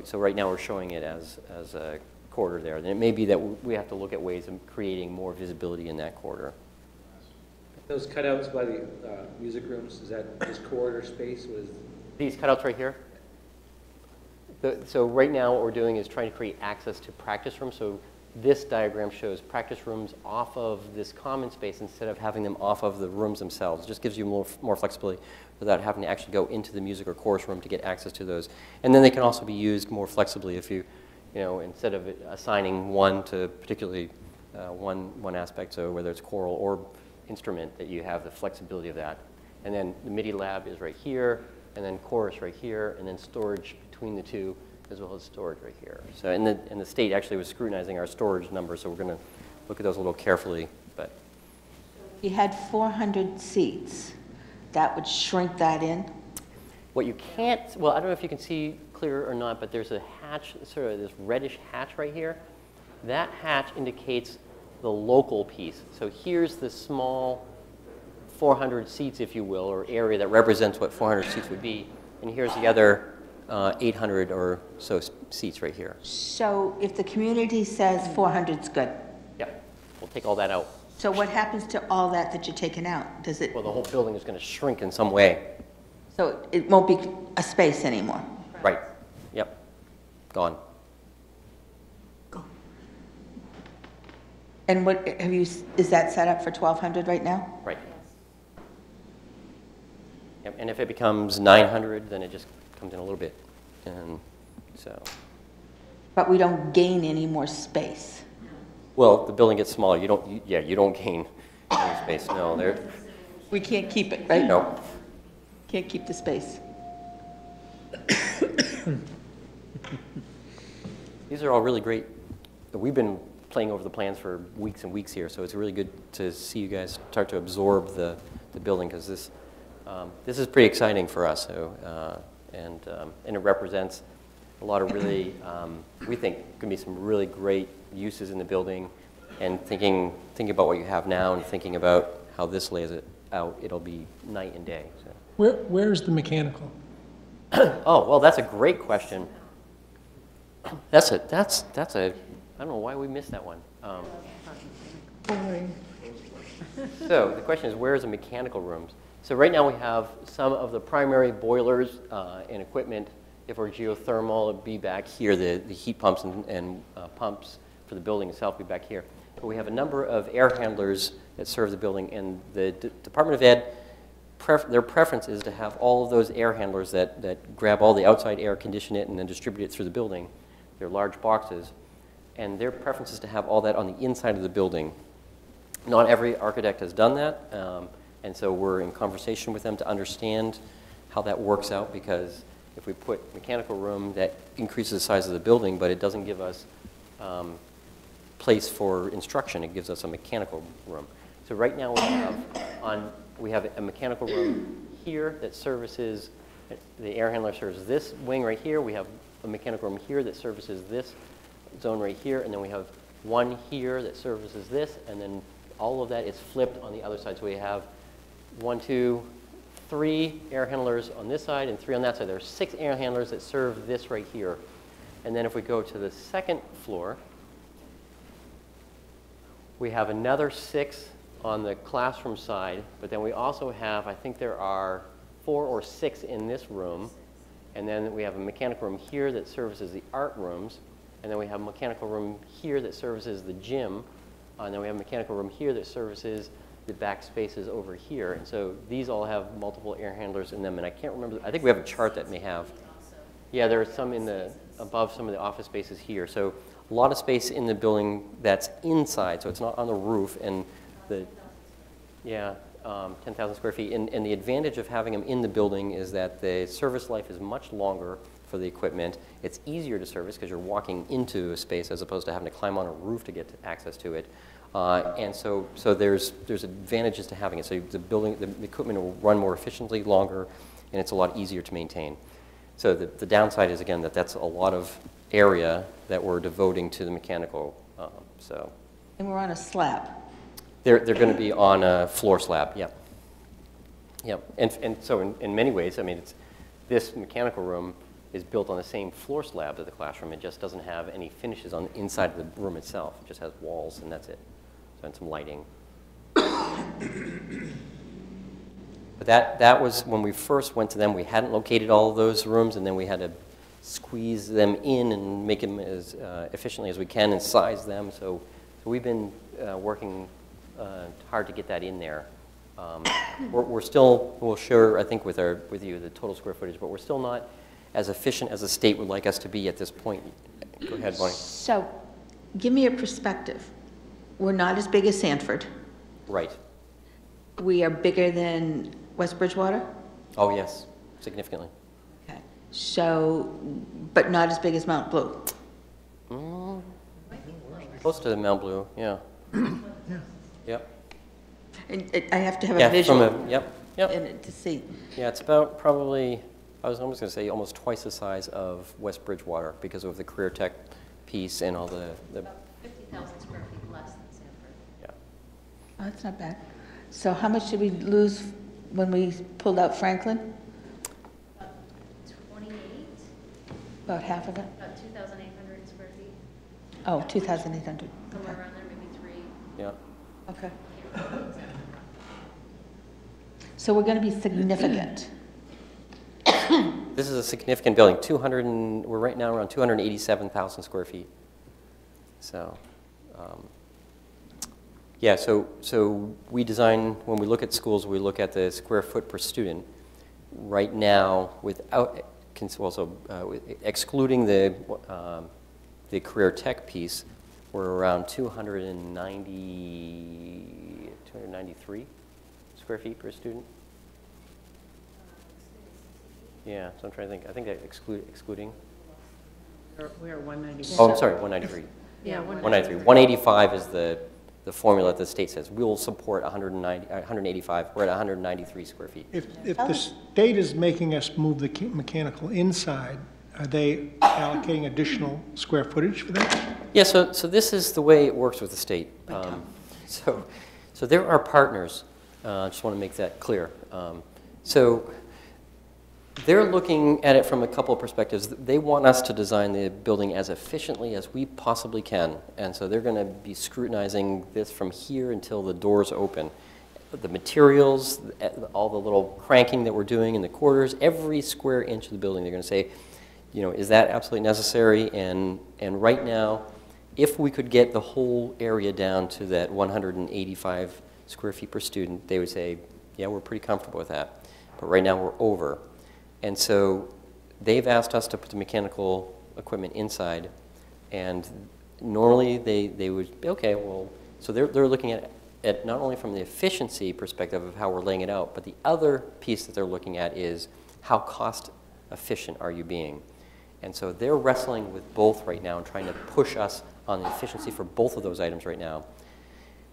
so right now we're showing it as a corridor there. And it may be that we have to look at ways of creating more visibility in that corridor. Those cutouts by the music rooms, is that just corridor space? These cutouts right here? So right now what we're doing is trying to create access to practice rooms. So this diagram shows practice rooms off of this common space instead of having them off of the rooms themselves. It just gives you more flexibility without having to actually go into the music or chorus room to get access to those. And then they can also be used more flexibly if you instead of assigning one to particularly one aspect, so whether it's choral or instrument, that you have the flexibility of that. And then the MIDI lab is right here, and then chorus right here, and then storage between the two, as well as storage right here. So, and the state actually was scrutinizing our storage numbers, so we're going to look at those a little carefully. But You had 400 seats. That would shrink that in? what you can't, well, I don't know if you can see clear or not, but there's a hatch, sort of this reddish hatch right here. That hatch indicates the local piece. So here's the small 400 seats, if you will, or area that represents what 400 seats would be. And here's the other 800 or so seats right here. So if the community says 400's good, Yep, we'll take all that out. so what happens to all that you're taking out? Does it, Well, the whole building is going to shrink in some way. so it won't be a space anymore? Right, yep, gone. And what, is that set up for 1,200 right now? Right. Yep, and if it becomes 900, then it just comes in a little bit. And so, But we don't gain any more space? well, the building gets smaller. You don't gain any space. No, there. We can't keep it, right? No. Can't keep the space. These are all really great. We've been playing over the plans for weeks and weeks here, so it's really good to see you guys start to absorb the building, because this is pretty exciting for us. So, and it represents a lot of really, we think, can be some really great uses in the building. And thinking about what you have now and thinking about how this lays it out, it'll be night and day. So. Where's the mechanical? Oh, well, that's a great question. That's a. I don't know why we missed that one. So the question is, where is the mechanical rooms? So right now we have some of the primary boilers and equipment. If we're geothermal, it'd be back here. The heat pumps and pumps for the building itself would be back here. But we have a number of air handlers that serve the building, and the Department of Ed, their preference is to have all of those air handlers that grab all the outside air, condition it, and then distribute it through the building. They're large boxes. And their preference is to have all that on the inside of the building. Not every architect has done that, and so we're in conversation with them to understand how that works out, because if we put mechanical room, that increases the size of the building, but it doesn't give us place for instruction. It gives us a mechanical room. So right now we have a mechanical room here that services, the air handler serves this wing right here. We have a mechanical room here that services this zone right here, and then we have one here that services this, and then all of that is flipped on the other side. So we have 1, 2, 3 air handlers on this side and 3 on that side. There are 6 air handlers that serve this right here. And then if we go to the second floor, we have another 6 on the classroom side, but then we also have, I think there are 4 or 6 in this room, and then we have a mechanical room here that services the art rooms. And then we have a mechanical room here that services the gym. And then we have a mechanical room here that services the back spaces over here. And so these all have multiple air handlers in them. And I can't remember, I think we have a chart that may have. Yeah, there are some above some of the office spaces here. So a lot of space in the building that's inside, so it's not on the roof. And 10,000 square feet. And the advantage of having them in the building is that the service life is much longer for the equipment. It's easier to service because you're walking into a space as opposed to having to climb on a roof to get access to it. And so there's advantages to having it. So the equipment will run more efficiently, longer, and it's a lot easier to maintain. So the downside is, again, that's a lot of area that we're devoting to the mechanical, so. And we're on a slab. They're going to be on a floor slab, yep. Yep, and so in many ways, I mean, this mechanical room is built on the same floor slab as the classroom. It just doesn't have any finishes on the inside of the room itself. It just has walls, and that's it, and some lighting. But that was, when we first went to them, we hadn't located all of those rooms, and then we had to squeeze them in and make them as efficiently as we can and size them. So we've been working hard to get that in there. We're still, we'll share, I think, with you the total square footage, but we're still not as efficient as the state would like us to be at this point. Go ahead, Bonnie. So, give me a perspective. We're not as big as Sanford. Right. We are bigger than West Bridgewater? Oh, yes, significantly. Okay. So, but not as big as Mount Blue? Close to Mount Blue, yeah. Yeah. Yep. And I have to have a visual. Yep. To see. Yeah, it's about probably, I was almost going to say almost twice the size of West Bridgewater because of the career tech piece and all the About 50,000 square feet less than Sanford. Yeah. Oh, that's not bad. So how much did we lose when we pulled out Franklin? About 28. About half of it? About 2,800 square feet. Oh, 2,800. Somewhere around there, maybe 3. Yeah. Okay. So we're going to be significant. This is a significant building. We're right now around 287,000 square feet. So, yeah. So we design, when we look at schools, we look at the square foot per student. Right now, without excluding the career tech piece, we're around 293 square feet per student. Yeah, so I'm trying to think. I think that excluding. We're 193. Oh, I'm sorry, 193. Yeah, 193. 185 is the formula that the state says. We will support 185. We're at 193 square feet. If the state is making us move the mechanical inside, are they allocating additional square footage for that? Yeah, so this is the way it works with the state. So there are partners. I just want to make that clear. So they're looking at it from a couple of perspectives. They want us to design the building as efficiently as we possibly can. And so they're going to be scrutinizing this from here until the doors open. The materials, all the little cranking that we're doing in the corridors, every square inch of the building, they're going to say, you know, is that absolutely necessary? And right now, if we could get the whole area down to that 185 square feet per student, they would say, yeah, we're pretty comfortable with that. But right now, we're over. And so they've asked us to put the mechanical equipment inside, and normally they would be, okay, well, so they're looking at not only from the efficiency perspective of how we're laying it out, but the other piece that they're looking at is how cost efficient are you being? And so they're wrestling with both right now and trying to push us on the efficiency for both of those items right now.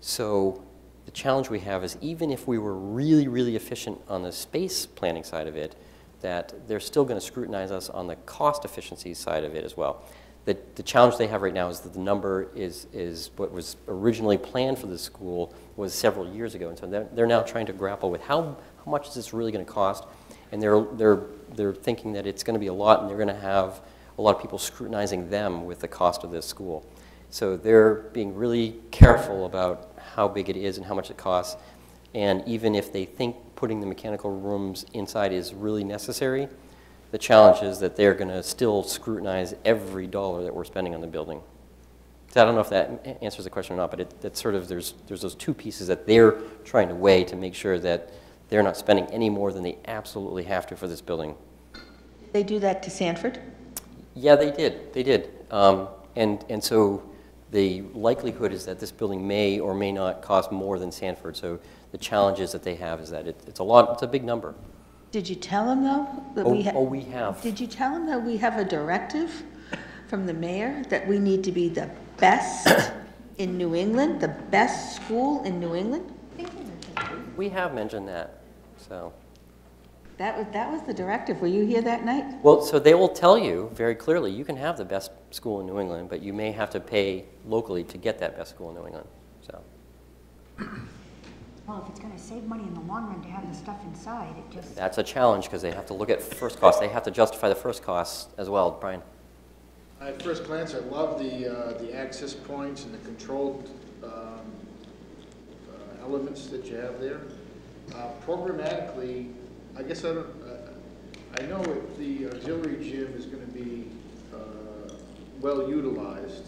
So the challenge we have is even if we were really, really efficient on the space planning side of it, that they're still going to scrutinize us on the cost efficiency side of it as well. The challenge they have right now is that the number is what was originally planned for the school was several years ago, and so they're now trying to grapple with how much is this really going to cost, and they're thinking that it's going to be a lot, and they're going to have a lot of people scrutinizing them with the cost of this school. So they're being really careful about how big it is and how much it costs, and even if they think putting the mechanical rooms inside is really necessary, the challenge is that they're going to still scrutinize every dollar that we're spending on the building. So I don't know if that answers the question or not, but it's sort of, there's those two pieces that they're trying to weigh to make sure that they're not spending any more than they absolutely have to for this building. They do that to Sanford? Yeah, they did. They did. And so the likelihood is that this building may or may not cost more than Sanford. So the challenges that they have is that it's a big number. Did you tell them, though? That we have. Did you tell them that we have a directive from the mayor that we need to be the best in New England, the best school in New England? We have mentioned that, so. That was the directive. Were you here that night? Well, so they will tell you very clearly, you can have the best school in New England, but you may have to pay locally to get that best school in New England, so. Well, if it's gonna save money in the long run to have the stuff inside, it just. That's a challenge, because they have to look at first cost. They have to justify the first costs as well. Brian? At first glance, I love the access points and the controlled elements that you have there. Programmatically, I guess I know the auxiliary gym is going to be well utilized.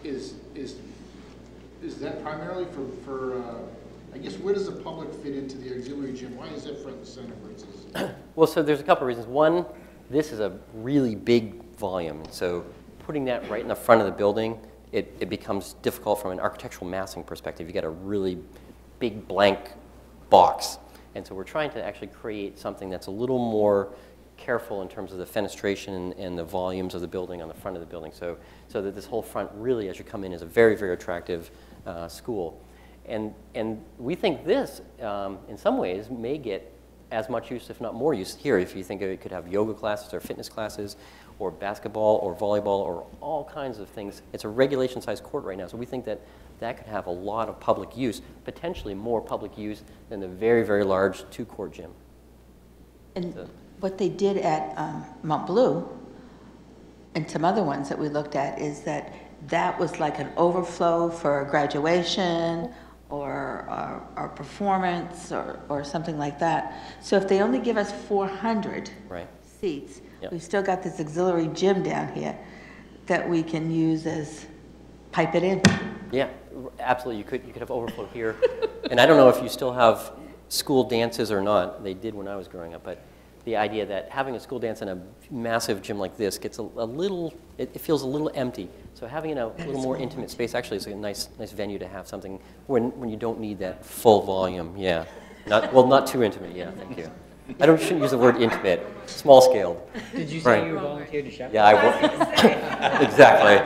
Is that primarily for I guess where does the public fit into the auxiliary gym? Why is it front and center versus? Well, so there's a couple of reasons. One, this is a really big volume, so putting that right in the front of the building, it becomes difficult from an architectural massing perspective. You get a really big blank box. And so we're trying to actually create something that's a little more careful in terms of the fenestration and the volumes of the building on the front of the building, so that this whole front really, as you come in, is a very, very attractive school. And we think this, in some ways, may get as much use, if not more use here. If you think it could have yoga classes or fitness classes or basketball or volleyball or all kinds of things. It's a regulation-sized court right now, so we think that that could have a lot of public use, potentially more public use than the very, very large two-court gym. And what they did at Mount Blue and some other ones that we looked at is that was like an overflow for graduation or performance or something like that. So if they only give us 400 seats, we've still got this auxiliary gym down here that we can use as pipe it in. Yeah, absolutely. You could have overflow here. And I don't know if you still have school dances or not. They did when I was growing up, but the idea that having a school dance in a massive gym like this gets a little, it feels a little empty. So having it in a little more intimate space actually is a nice venue to have something when you don't need that full volume. Yeah, not too intimate. Yeah, thank you. Shouldn't use the word intimate. Small scale. Did you say you volunteered to chaperone? Yeah, I will. Exactly.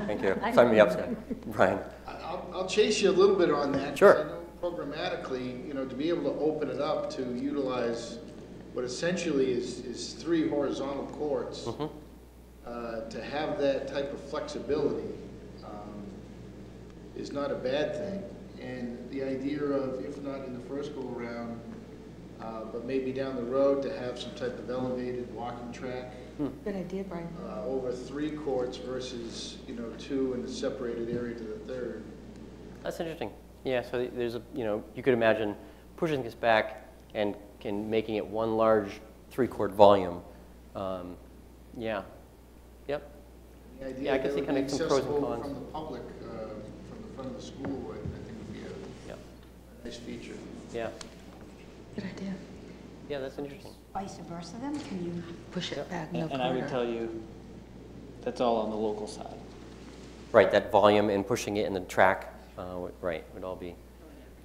Thank you. Sign me up, Scott. Brian. I'll chase you a little bit on that. Sure. I know programmatically, to be able to open it up to utilize what essentially is 3 horizontal courts, to have that type of flexibility is not a bad thing. And the idea of, if not in the first go-around, but maybe down the road to have some type of elevated walking track. Good idea, Brian. Over 3 courts versus, 2 in a separated area to the third. That's interesting. Yeah, so there's you could imagine pushing this back and making it one large 3-court volume. Yeah. Yep. The idea yeah, I can see kind of some pros and cons. From the public, from the front of the school, I think would be a nice feature. Yeah. Good idea. Yeah, that's interesting. Vice versa then, can you push it back? No and I would tell you, that's all on the local side. Right, that volume and pushing it in the track, right, would all be.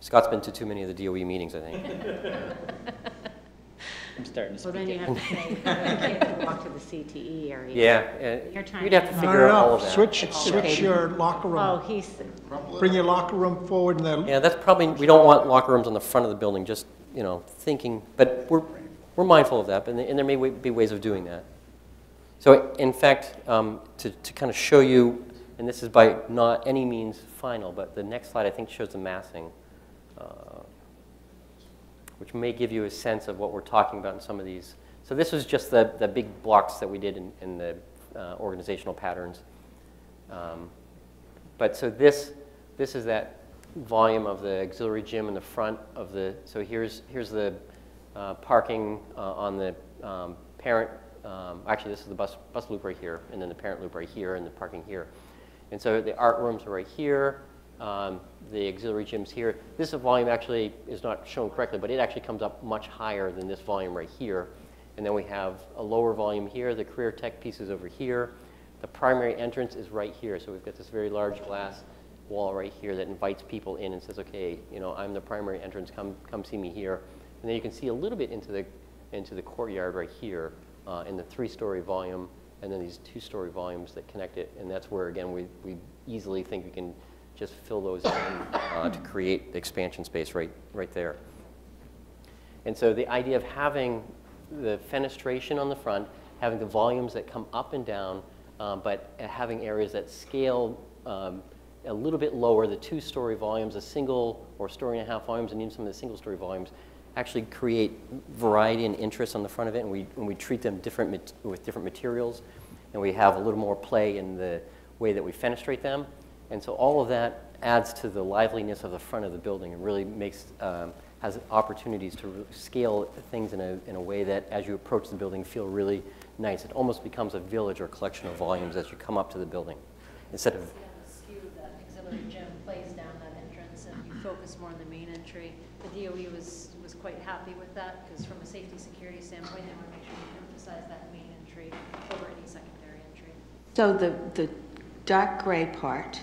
Scott's been to too many of the DOE meetings, I think. I'm starting to speak. Well, then you have to say, you can't walk to the CTE area. Yeah, You're trying we'd have to figure out all of that. Switch your locker room. Oh, he's. Bring your locker room forward and then. Yeah, that's probably, we don't want locker rooms on the front of the building, just, thinking, but we're mindful of that, and there may be ways of doing that. So in fact, to kind of show you, and this is by not any means final, but the next slide I think shows the massing, which may give you a sense of what we're talking about in some of these. So this was just the big blocks that we did in the organizational patterns. But so this is that volume of the auxiliary gym in the front of the, so here's the parking on the parent, actually this is the bus loop right here, and then the parent loop right here, and the parking here. And so the art rooms are right here, the auxiliary gym's here. This volume actually is not shown correctly, but it actually comes up much higher than this volume right here. And then we have a lower volume here, the career tech piece is over here. The primary entrance is right here, so we've got this very large glass wall right here that invites people in and says, okay, I'm the primary entrance, come see me here. And then you can see a little bit into the courtyard right here in the 3-story volume, and then these 2-story volumes that connect it. And that's where, again, we easily think we can just fill those in to create the expansion space right there. And so the idea of having the fenestration on the front, having the volumes that come up and down, but having areas that scale a little bit lower, the 2-story volumes, a single or story and a half volumes, and even some of the single-story volumes actually create variety and interest on the front of it, and we treat them with different materials, and we have a little more play in the way that we fenestrate them. And so all of that adds to the liveliness of the front of the building and really makes, has opportunities to scale things in a way that, as you approach the building, feel really nice. It almost becomes a village or collection of volumes as you come up to the building, instead of That auxiliary gym plays down that entrance, and you focus more on the main entry. The DOE was quite happy with that, because from a safety security standpoint, they want to make sure you emphasize that main entry over any secondary entry. So the dark gray part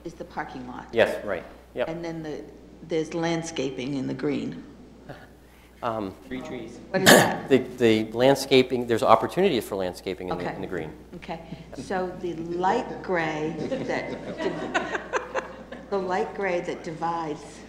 is the parking lot. Yes, right. Yep. And then there's landscaping in the green. 3 trees. What is that? The landscaping, there's opportunities for landscaping in the green. Okay. So the light gray that divides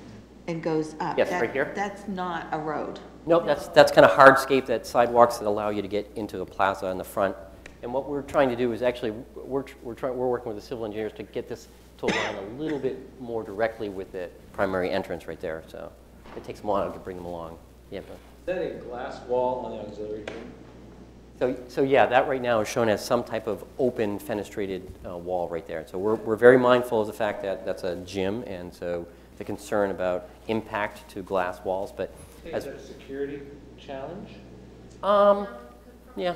and goes up. Yes, right here. That's not a road. Nope, that's kind of hardscape, that sidewalks that allow you to get into the plaza in the front. And what we're trying to do is actually, we're working with the civil engineers to get this to align a little bit more directly with the primary entrance right there. So it takes them a while to bring them along. Yeah, but. Is that a glass wall on the auxiliary gym? So yeah, that right now is shown as some type of open fenestrated wall right there. So we're very mindful of the fact that that's a gym, and so the concern about impact to glass walls. But is that a security challenge? Yeah.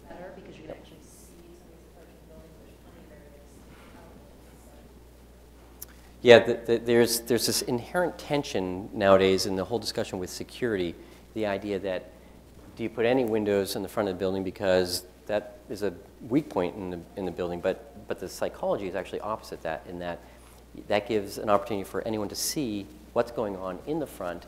Better, because you can actually see some of these approaching buildings. There's plenty of areas. Yeah, there's this inherent tension nowadays in the whole discussion with security, the idea that do you put any windows in the front of the building, because that is a weak point in the building, but the psychology is actually opposite that, in that gives an opportunity for anyone to see what's going on in the front,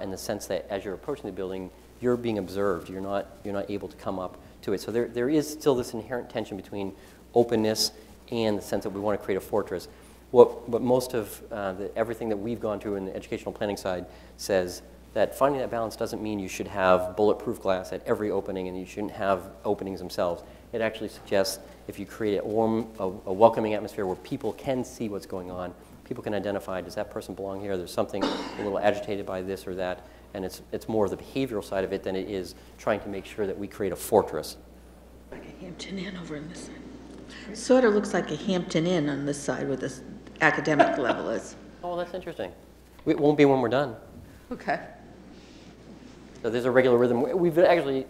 in the sense that as you're approaching the building, you're being observed. You're not able to come up to it. So there is still this inherent tension between openness and the sense that we want to create a fortress. What most of everything that we've gone through in the educational planning side says that finding that balance doesn't mean you should have bulletproof glass at every opening and you shouldn't have openings themselves. It actually suggests if you create a warm, a welcoming atmosphere where people can see what's going on, people can identify, does that person belong here? There's something a little agitated by this or that, and it's more of the behavioral side of it than it is trying to make sure that we create a fortress. Like a Hampton Inn over on this side. Sort of looks like a Hampton Inn on this side where this academic level is. Oh, that's interesting. It won't be when we're done. Okay. So there's a regular rhythm. We've actually,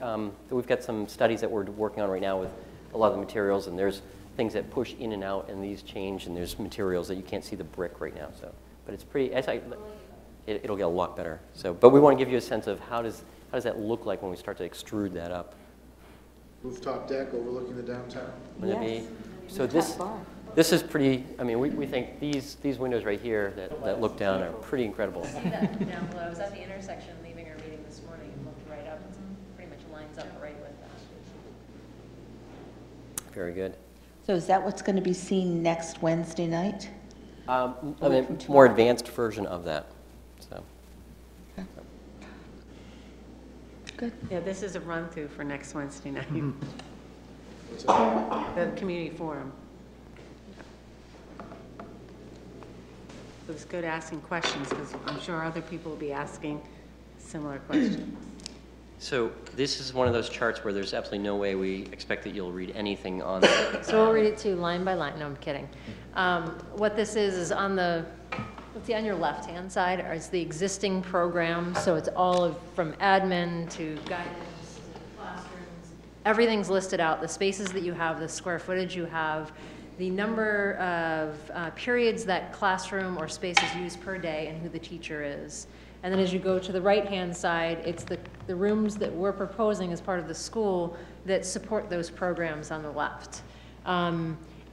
we've got some studies that we're working on right now with a lot of the materials, and there's things that push in and out, and these change, and there's materials that you can't see the brick right now. So, but it's pretty, it'll get a lot better. So, but we want to give you a sense of how does that look like when we start to extrude that up. Rooftop deck overlooking the downtown. Wouldn't it be? So this is pretty, I mean, we think these windows right here that look down are pretty incredible. See that down below. I was at the intersection leaving our meeting this morning and looked right up. It pretty much lines up right with that. Very good. So is that what's going to be seen next Wednesday night? I mean, more advanced version of that. So. Okay. Good. Yeah, this is a run-through for next Wednesday night. The community forum. So it's good asking questions, because I'm sure other people will be asking similar questions. So this is one of those charts where there's absolutely no way we expect that you'll read anything on it. So we'll read it to you line by line. No, I'm kidding. What this is on the, let's see, on your left-hand side is the existing program. So it's all of, from admin to guidance to classrooms. Everything's listed out. The spaces that you have, the square footage you have, the number of periods that classroom or space is used per day, and who the teacher is. And then as you go to the right-hand side, it's the rooms that we're proposing as part of the school that support those programs on the left.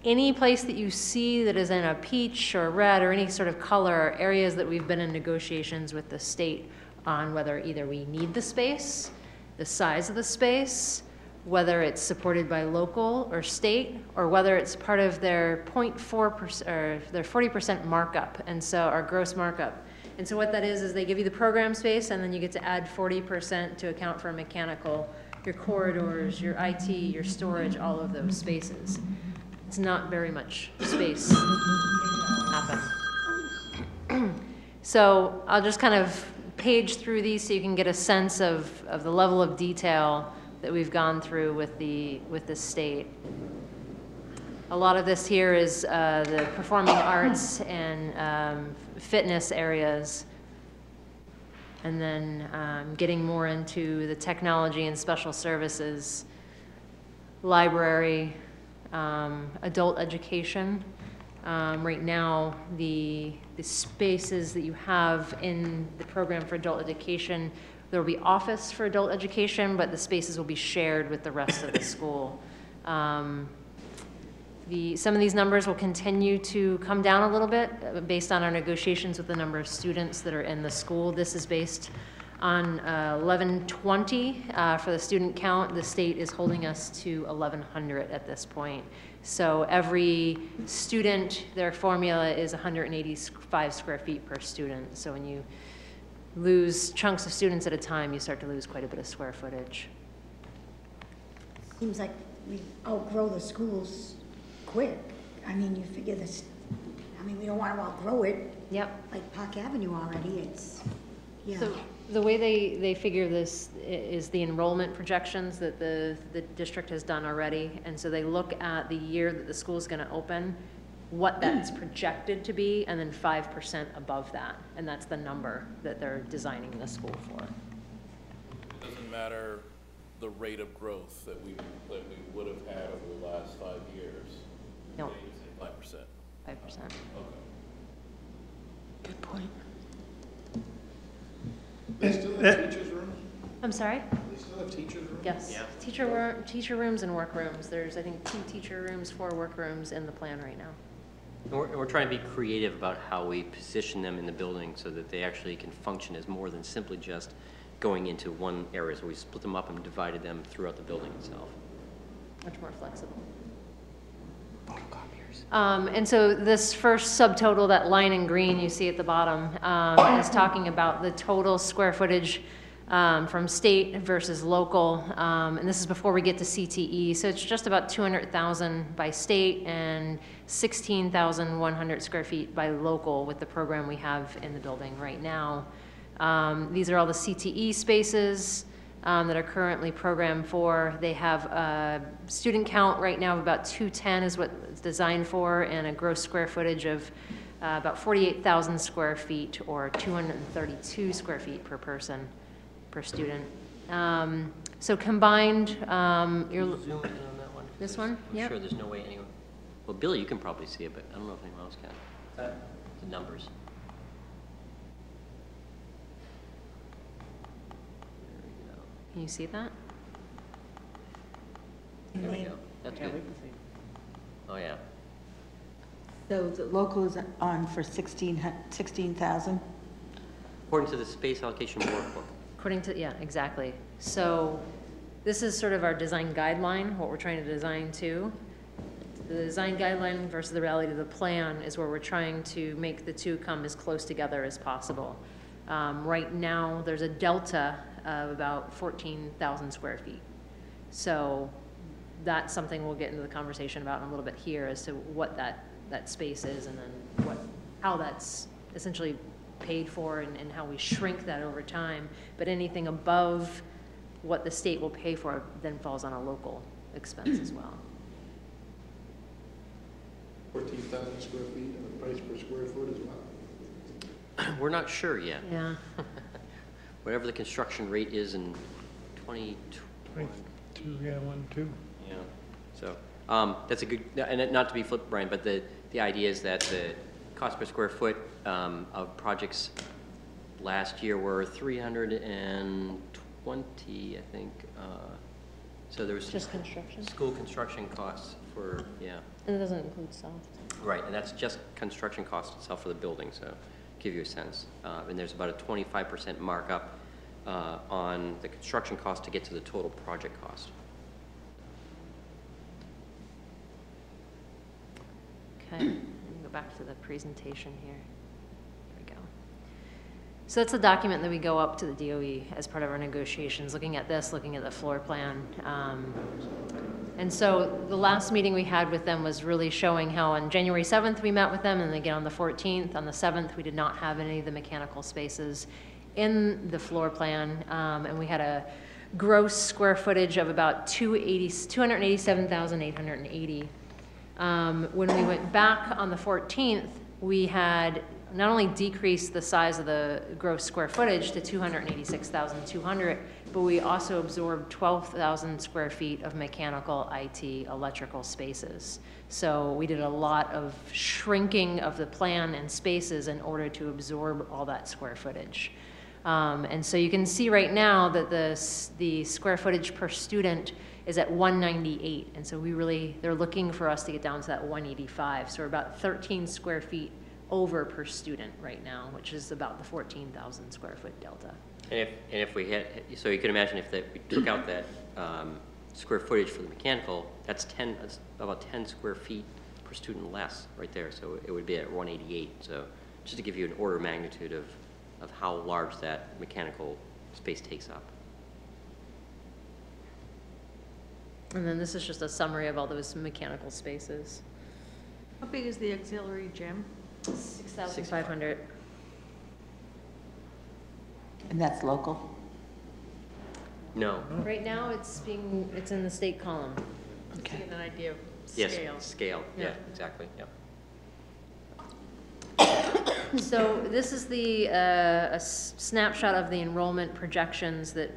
Any place that you see that is in a peach or red or any sort of color are areas that we've been in negotiations with the state on whether either we need the space, the size of the space, whether it's supported by local or state, or whether it's part of their 0.4% or their 40% markup, and so our gross markup. And so what that is they give you the program space, and then you get to add 40% to account for mechanical, your corridors, your IT, your storage, all of those spaces. It's not very much space happen. So I'll just kind of page through these so you can get a sense of the level of detail that we've gone through with the state. A lot of this here is the performing arts and fitness areas, and then getting more into the technology and special services, library, adult education. Right now, the spaces that you have in the program for adult education, there will be office for adult education, but the spaces will be shared with the rest of the school. Some of these numbers will continue to come down a little bit based on our negotiations with the number of students that are in the school. This is based on 1120 for the student count. The state is holding us to 1,100 at this point. So every student, their formula is 185 square feet per student. So when you lose chunks of students at a time, you start to lose quite a bit of square footage. Seems like we outgrow the schools quick. I mean, you figure this, I mean, we don't want to outgrow it. Yep. Like Park Avenue already, it's, yeah. So the way they figure this is the enrollment projections that the district has done already. And so they look at the year that the school is going to open, what that's projected to be, and then 5% above that. And that's the number that they're designing the school for. It doesn't matter the rate of growth that we would have had over the last 5 years. No. 5%. 5%. Okay. Good point. They still have teachers' rooms? I'm sorry? They still have teachers' rooms? Yes. Yeah. Teacher rooms and work rooms. There's, I think, 2 teacher rooms, 4 work rooms in the plan right now. And we're trying to be creative about how we position them in the building so that they actually can function as more than simply just going into one area. So we split them up and divided them throughout the building itself. Much more flexible. And so this first subtotal, that line in green you see at the bottom, is talking about the total square footage from state versus local. And this is before we get to CTE. So it's just about 200,000 by state and 16,100 square feet by local with the program we have in the building right now. These are all the CTE spaces that are currently programmed for. They have a student count right now of about 210 is what it's designed for, and a gross square footage of about 48,000 square feet, or 232 square feet per person, per student. So combined, Zoom in on that one. This one? I'm Yep. sure there's no way anyone. Well, Billy, you can probably see it, but I don't know if anyone else can. The numbers. Can you see that? There we go. That's good. Oh, yeah. So the local is on for 16,000? According to the space allocation workbook. According to, yeah, exactly. So this is sort of our design guideline, what we're trying to design to. The design guideline versus the reality of the plan is where we're trying to make the two come as close together as possible. Right now, there's a delta of about 14,000 square feet. So that's something we'll get into the conversation about in a little bit here as to what that space is, and then how that's essentially paid for, and how we shrink that over time. But anything above what the state will pay for then falls on a local expense as well. 14,000 square feet and the price per square foot as well? We're not sure yet. Yeah. Whatever the construction rate is in 2022. Yeah, 1, 2. Yeah. So that's a good, and not to be flip, Brian, but the idea is that the cost per square foot of projects last year were 320, I think. So there was Just construction? School construction costs for, yeah. And it doesn't include soft. Right, and that's just construction cost itself for the building, so give you a sense. And there's about a 25% markup on the construction cost to get to the total project cost. Okay, go back to the presentation here. There we go. So that's the document that we go up to the DOE as part of our negotiations, looking at this, looking at the floor plan. And so the last meeting we had with them was really showing how on January 7th we met with them, and again on the 14th. On the 7th, we did not have any of the mechanical spaces in the floor plan, and we had a gross square footage of about 287,880. When we went back on the 14th, we had not only decreased the size of the gross square footage to 286,200, but we also absorbed 12,000 square feet of mechanical, IT, electrical spaces. So we did a lot of shrinking of the plan and spaces in order to absorb all that square footage. And so you can see right now that the square footage per student is at 198. And so they're looking for us to get down to that 185. So we're about 13 square feet over per student right now, which is about the 14,000 square foot delta. And if we had, so you can imagine if we took out that square footage for the mechanical, that's about 10 square feet per student less right there. So it would be at 188. So just to give you an order of magnitude of how large that mechanical space takes up. And then this is just a summary of all those mechanical spaces. How big is the auxiliary gym? 6,500. And that's local? No. Right now, it's in the state column. To get an idea of Yes, scale. scale. Yeah, exactly. Yeah. So this is a snapshot of the enrollment projections that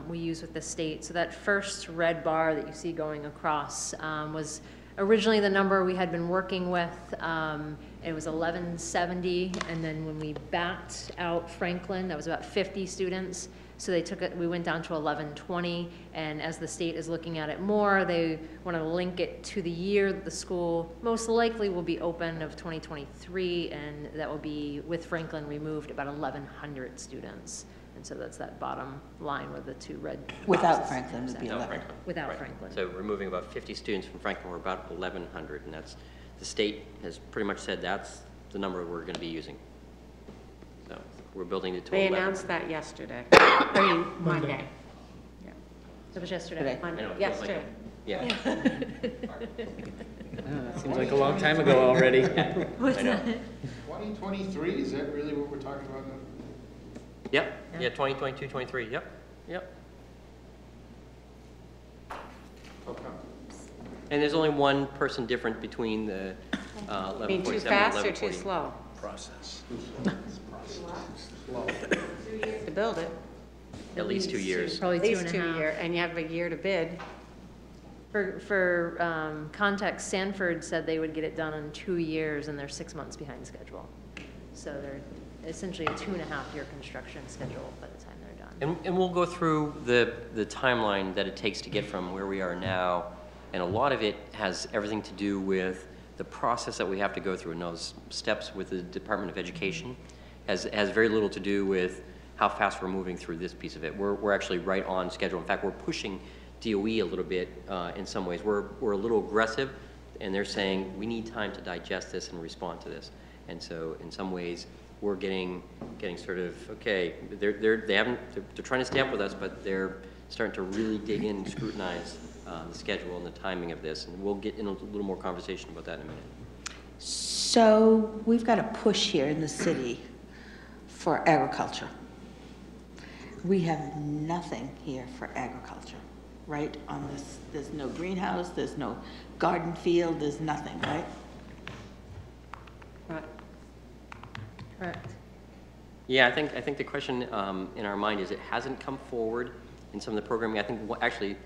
we use with the state. So that first red bar that you see going across was originally the number we had been working with. It was 1170, and then when we backed out Franklin, that was about 50 students. So we went down to 1120, and as the state is looking at it more, they want to link it to the year that the school most likely will be open of 2023, and that will be, with Franklin removed, about 1,100 students. And so that's that bottom line with the two red boxes. Without Franklin would be Without 11. Franklin. Without Right. Franklin. So removing about 50 students from Franklin, we're about 1,100, and that's, the state has pretty much said that's the number we're going to be using. So we're building the total. They announced that yesterday, I mean, Monday. Yeah. That was yesterday. Monday, I know, it feels like yesterday. Yeah. Seems like a long time ago already. I know. 2023, is that really what we're talking about now? Yep, yeah, 2022, 23, yep, yep. Okay. And there's only one person different between the 1147 Being too and fast or 1140. too slow? Process. To build it. At least 2 years. Probably At two least and a 2 half. year, and you have a year to bid. For context, Sanford said they would get it done in 2 years, and they're 6 months behind schedule. So they're essentially a 2.5-year construction schedule by the time they're done. And we'll go through the timeline that it takes to get from where we are now, and a lot of it has everything to do with the process that we have to go through, and those steps with the Department of Education has very little to do with how fast we're moving through this piece of it. We're actually right on schedule. In fact, we're pushing DOE a little bit in some ways. We're a little aggressive, and they're saying we need time to digest this and respond to this. And so in some ways, we're getting sort of, okay, they're trying to stay up with us, but they're starting to really dig in and scrutinize the schedule and the timing of this. And we'll get in a little more conversation about that in a minute. So we've got a push here in the city for agriculture. We have nothing here for agriculture, right? On this, there's no greenhouse, there's no garden field, there's nothing, right? Right. Correct. Yeah, I think the question in our mind is it hasn't come forward in some of the programming. I think actually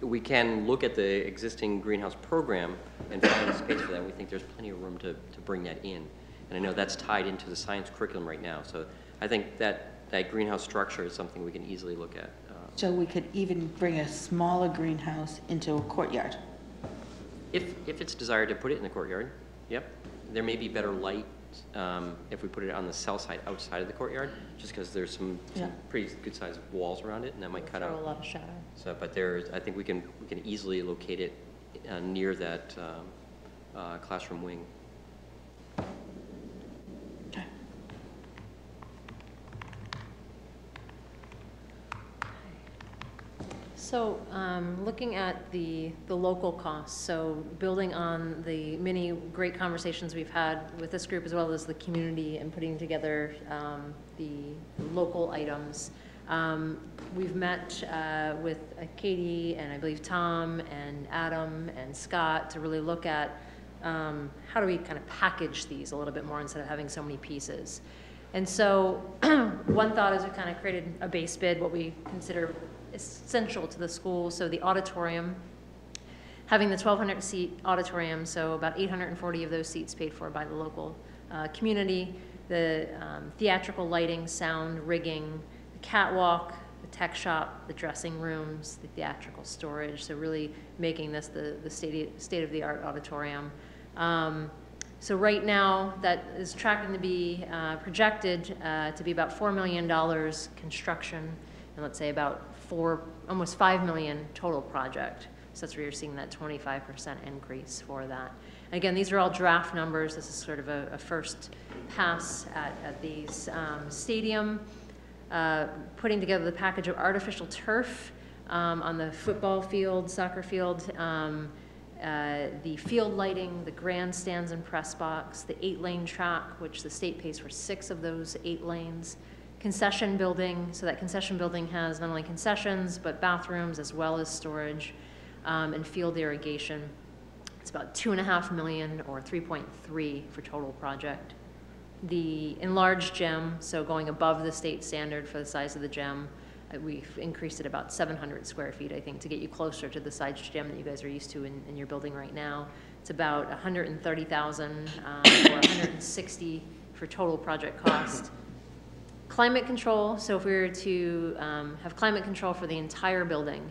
we can look at the existing greenhouse program and find a space for that. We think there's plenty of room to bring that in. And I know that's tied into the science curriculum right now. So I think that greenhouse structure is something we can easily look at. So we could even bring a smaller greenhouse into a courtyard. If it's desired to put it in the courtyard, yep. There may be better light if we put it on the south side outside of the courtyard, just because there's some pretty good sized walls around it, and that might cut out a lot of shadow. So, but I think we can easily locate it near that classroom wing. Okay. So looking at the local costs, so building on the many great conversations we've had with this group as well as the community and putting together the local items. We've met with Katie and I believe Tom and Adam and Scott to really look at how do we kind of package these a little bit more instead of having so many pieces. And so one thought is we kind of created a base bid, what we consider essential to the school. So the auditorium, having the 1,200 seat auditorium, so about 840 of those seats paid for by the local community, the theatrical lighting, sound, rigging, the catwalk, the tech shop, the dressing rooms, the theatrical storage, so really making this the state-of-the-art auditorium. So right now, that is tracking to be projected to be about $4 million construction, and let's say about almost $5 million total project. So that's where you're seeing that 25% increase for that. And again, these are all draft numbers. This is sort of a first pass at these. Stadium, putting together the package of artificial turf on the football field, soccer field, the field lighting, the grandstands and press box, the 8-lane track, which the state pays for 6 of those 8 lanes. Concession building, so that concession building has not only concessions, but bathrooms as well as storage, and field irrigation. It's about $2.5 million or 3.3 for total project. The enlarged gym, so going above the state standard for the size of the gym, we've increased it about 700 square feet, I think, to get you closer to the size gym that you guys are used to in your building right now. It's about $130,000 or $160,000 for total project cost. Climate control, so if we were to have climate control for the entire building,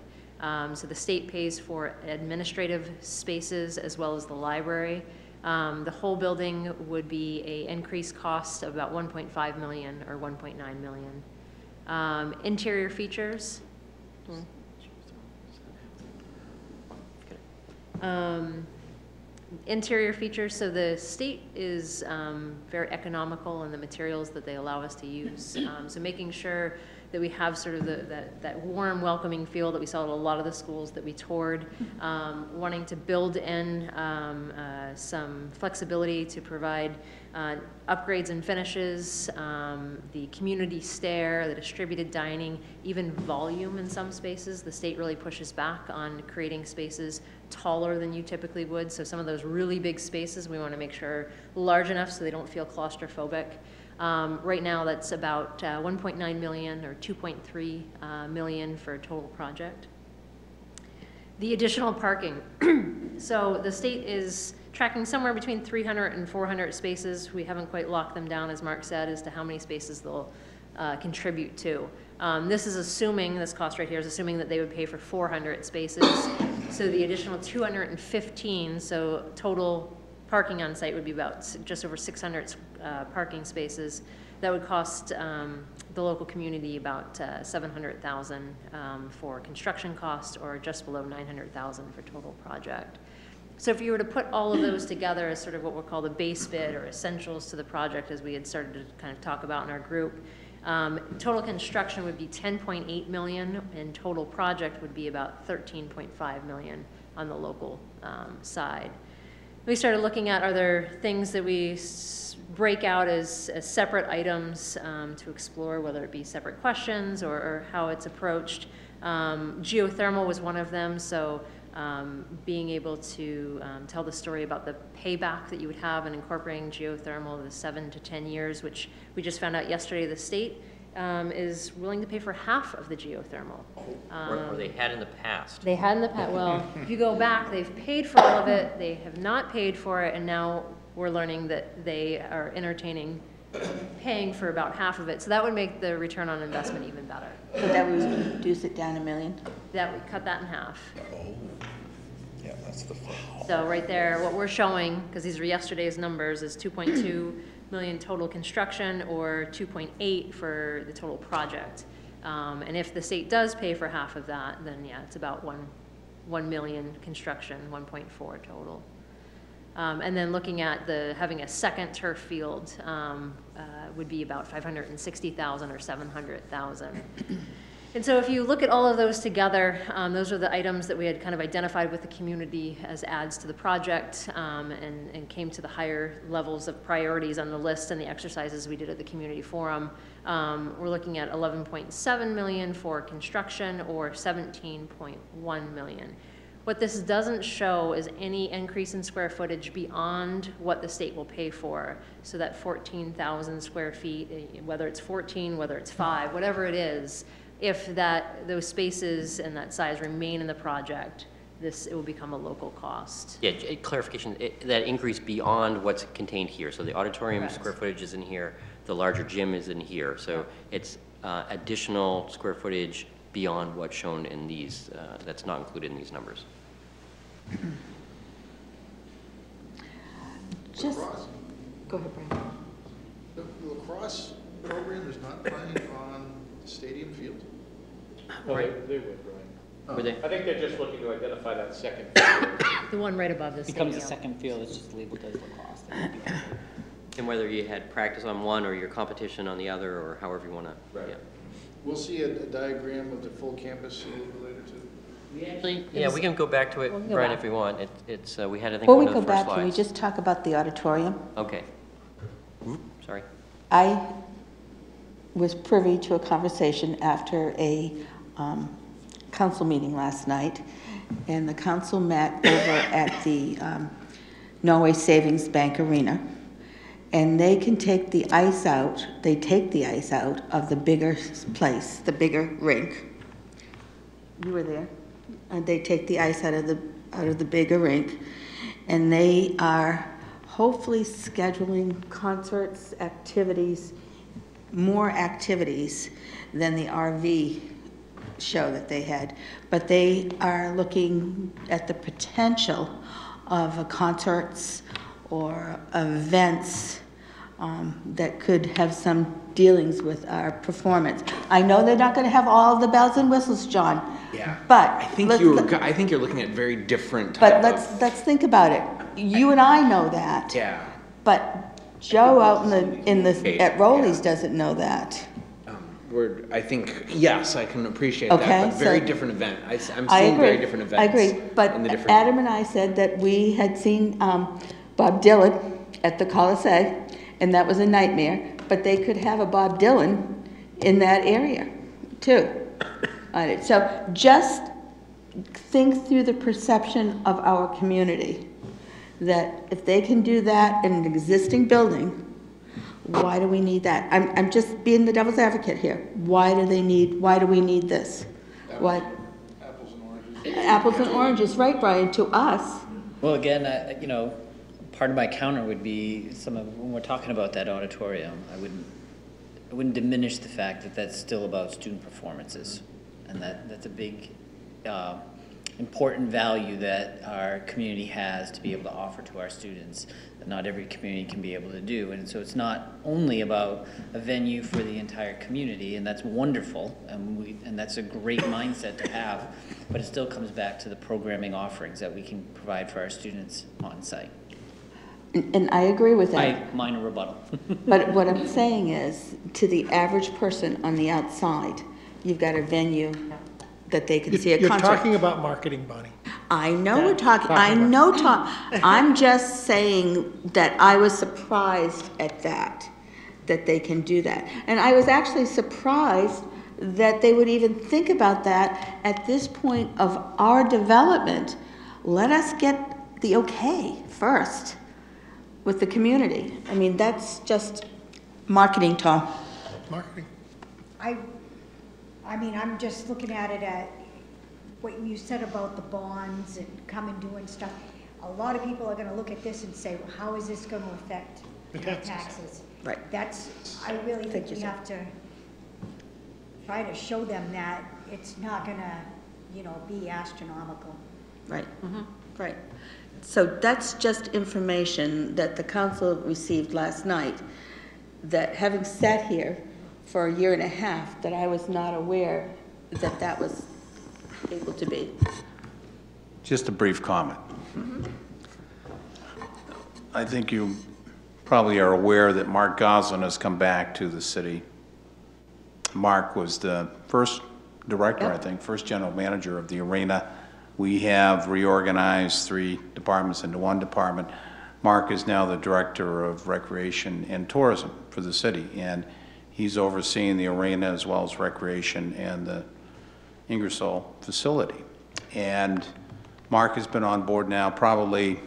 so the state pays for administrative spaces as well as the library. The whole building would be an increased cost of about $1.5 million or $1.9 million. Interior features. Interior features, so the state is very economical in the materials that they allow us to use. So making sure that we have sort of that warm, welcoming feel that we saw at a lot of the schools that we toured, wanting to build in some flexibility to provide upgrades and finishes, the community stair, the distributed dining, even volume in some spaces. The state really pushes back on creating spaces taller than you typically would. So some of those really big spaces we want to make sure large enough so they don't feel claustrophobic. Right now that's about 1.9 million or 2.3 million for a total project. The additional parking. So the state is tracking somewhere between 300 and 400 spaces. We haven't quite locked them down, as Mark said, as to how many spaces they'll contribute to. This is assuming, this cost right here is assuming that they would pay for 400 spaces. So the additional 215, so total parking on site would be about just over 600 parking spaces. That would cost the local community about $700,000 for construction cost, or just below $900,000 for total project. So if you were to put all of those together as sort of what we'll call the base bid or essentials to the project, as we had started to kind of talk about in our group, total construction would be $10.8 million, and total project would be about $13.5 million on the local side. We started looking at, are there things that we break out as separate items to explore, whether it be separate questions or how it's approached. Geothermal was one of them, so being able to tell the story about the payback that you would have in incorporating geothermal, the 7 to 10 years, which we just found out yesterday the state is willing to pay for half of the geothermal. Or they had in the past. They had in the past. Well, if you go back, they've paid for all of it. They have not paid for it, and now we're learning that they are entertaining paying for about half of it. So that would make the return on investment even better. So that would reduce it down $1 million? That would cut that in half. Oh, yeah, that's the fun. So right there, what we're showing, because these are yesterday's numbers, is 2.2 million total construction, or 2.8 for the total project. And if the state does pay for half of that, then yeah, it's about 1 million construction, 1.4 total. And then looking at having a second turf field would be about 560,000 or 700,000. And so if you look at all of those together, those are the items that we had kind of identified with the community as adds to the project, and came to the higher levels of priorities on the list and the exercises we did at the community forum. We're looking at 11.7 million for construction or 17.1 million. What this doesn't show is any increase in square footage beyond what the state will pay for. So that 14,000 square feet, whether it's 14, whether it's 5, whatever it is, if those spaces and that size remain in the project, it will become a local cost. Yeah, clarification, that increase beyond what's contained here. So the auditorium Correct. square footage is in here, the larger gym is in here. So it's additional square footage beyond what's shown in these, that's not included in these numbers. Just, go ahead, Brian. The lacrosse program is not playing on the stadium field? Oh, Right. they would, Brian. Were they? I think they're just looking to identify that second. The one right above the Becomes stadium. a second field, it's just labeled as lacrosse. And whether you had practice on one or your competition on the other, or however you want to. Right. Yeah. We'll see a diagram of the full campus a little bit later too. Actually, yeah, we can go back to it, We'll go Brian, back. if we want. It's we had, I think, Before we one of go the first back, can we slides. just talk about the auditorium? Okay. Sorry. I was privy to a conversation after a council meeting last night, and the council met over at the Norway Savings Bank Arena, and they can take the ice out, they take the ice out of the bigger place, the bigger rink. You were there. And they take the ice out of the bigger rink, and they are hopefully scheduling concerts, activities, more activities than the RV show that they had. But they are looking at the potential of concerts or events that could have some dealings with our performance. I know they're not going to have all the bells and whistles, John. Yeah. But I think you're looking at very different But type of. let's think about it. You and I know that. Yeah. But Joe out at Rowley's doesn't know that. I think, yes, I can appreciate Okay, that, but very so- different event. I'm I seeing agree. very different events. I agree, but in the different. Adam and I said that we had seen Bob Dylan at the Colisee, and that was a nightmare, but they could have a Bob Dylan in that area, too. So just think through the perception of our community, that if they can do that in an existing building, why do we need that? I'm just being the devil's advocate here. Why do we need this? Why? Apples and oranges. Apples and oranges, right, Brian, to us. Well, again, part of my counter would be when we're talking about that auditorium, I wouldn't diminish the fact that that's still about student performances, and that's a big, important value that our community has to be able to offer to our students that not every community can be able to do. And so it's not only about a venue for the entire community, and that's wonderful, and that's a great mindset to have, but it still comes back to the programming offerings that we can provide for our students on site. And I agree with that. Minor rebuttal. But what I'm saying is, to the average person on the outside, you've got a venue that they can see a concert. You're talking about marketing, Bonnie. I know we're talking, I know, I'm just saying that I was surprised at that they can do that. And I was actually surprised that they would even think about that at this point of our development. Let us get the okay first with the community. I mean, that's just marketing, Tom. Marketing. I mean, I'm just looking at it at what you said about the bonds and coming doing stuff. A lot of people are gonna look at this and say, well, how is this gonna affect The taxes? Right. I really think we have to try to show them that it's not gonna, be astronomical. Right, right. So that's just information that the council received last night, that having sat here for a year and a half, that I was not aware that that was able to be. Just a brief comment. I think you probably are aware that Mark Goslin has come back to the city. Mark was the first director, I think, first general manager of the arena. We have reorganized 3 departments into 1 department. Mark is now the director of recreation and tourism for the city, and he's overseeing the arena as well as recreation and the Ingersoll facility. And Mark has been on board now probably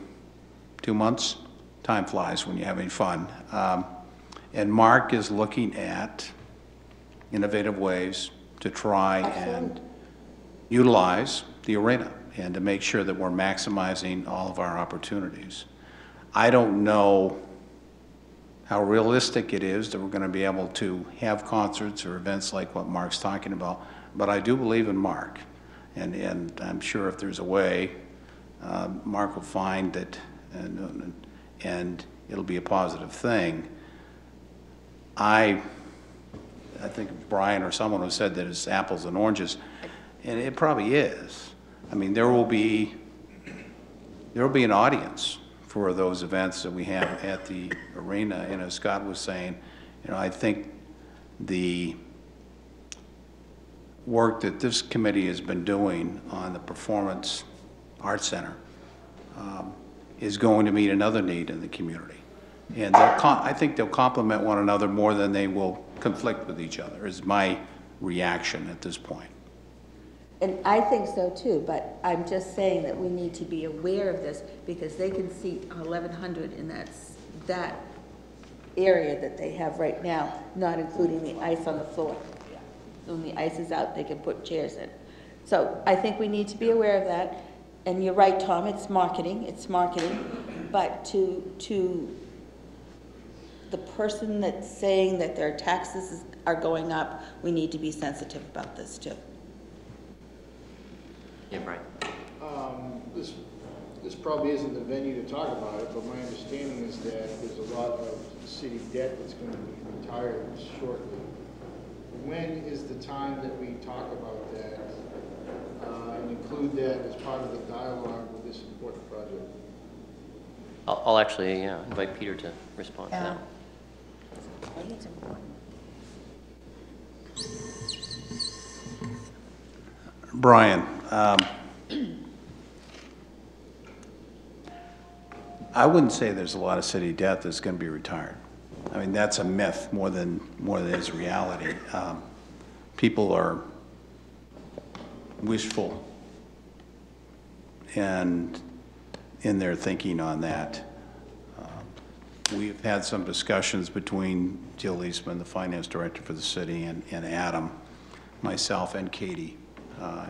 2 months. Time flies when you're having fun. And Mark is looking at innovative ways to try and utilize the arena and to make sure that we're maximizing all of our opportunities. I don't know how realistic it is that we're going to be able to have concerts or events like what Mark's talking about, but I do believe in Mark. And I'm sure if there's a way, Mark will find that, and it'll be a positive thing. I think Brian or someone who said that it's apples and oranges, and it probably is. I mean, there will be an audience for those events that we have at the arena, and as Scott was saying, you know, I think the work that this committee has been doing on the Performance Arts Center is going to meet another need in the community. And I think they'll complement one another more than they will conflict with each other, is my reaction at this point. And I think so too, but I'm just saying that we need to be aware of this because they can seat 1,100 in that area that they have right now, not including the ice on the floor. When the ice is out, they can put chairs in. So I think we need to be aware of that. And you're right, Tom, it's marketing, but to the person that's saying that their taxes are going up, we need to be sensitive about this too. Yeah, Brian. This probably isn't the venue to talk about it, but my understanding is that there's a lot of city debt that's going to be retired shortly. When is the time that we talk about that and include that as part of the dialogue with this important project? I'll actually invite Peter to respond to that. Brian, I wouldn't say there's a lot of city debt that's going to be retired. I mean, that's a myth more than it is reality. People are wishful and in their thinking on that. We've had some discussions between Jill Eastman, the finance director for the city, and Adam, myself, and Katie,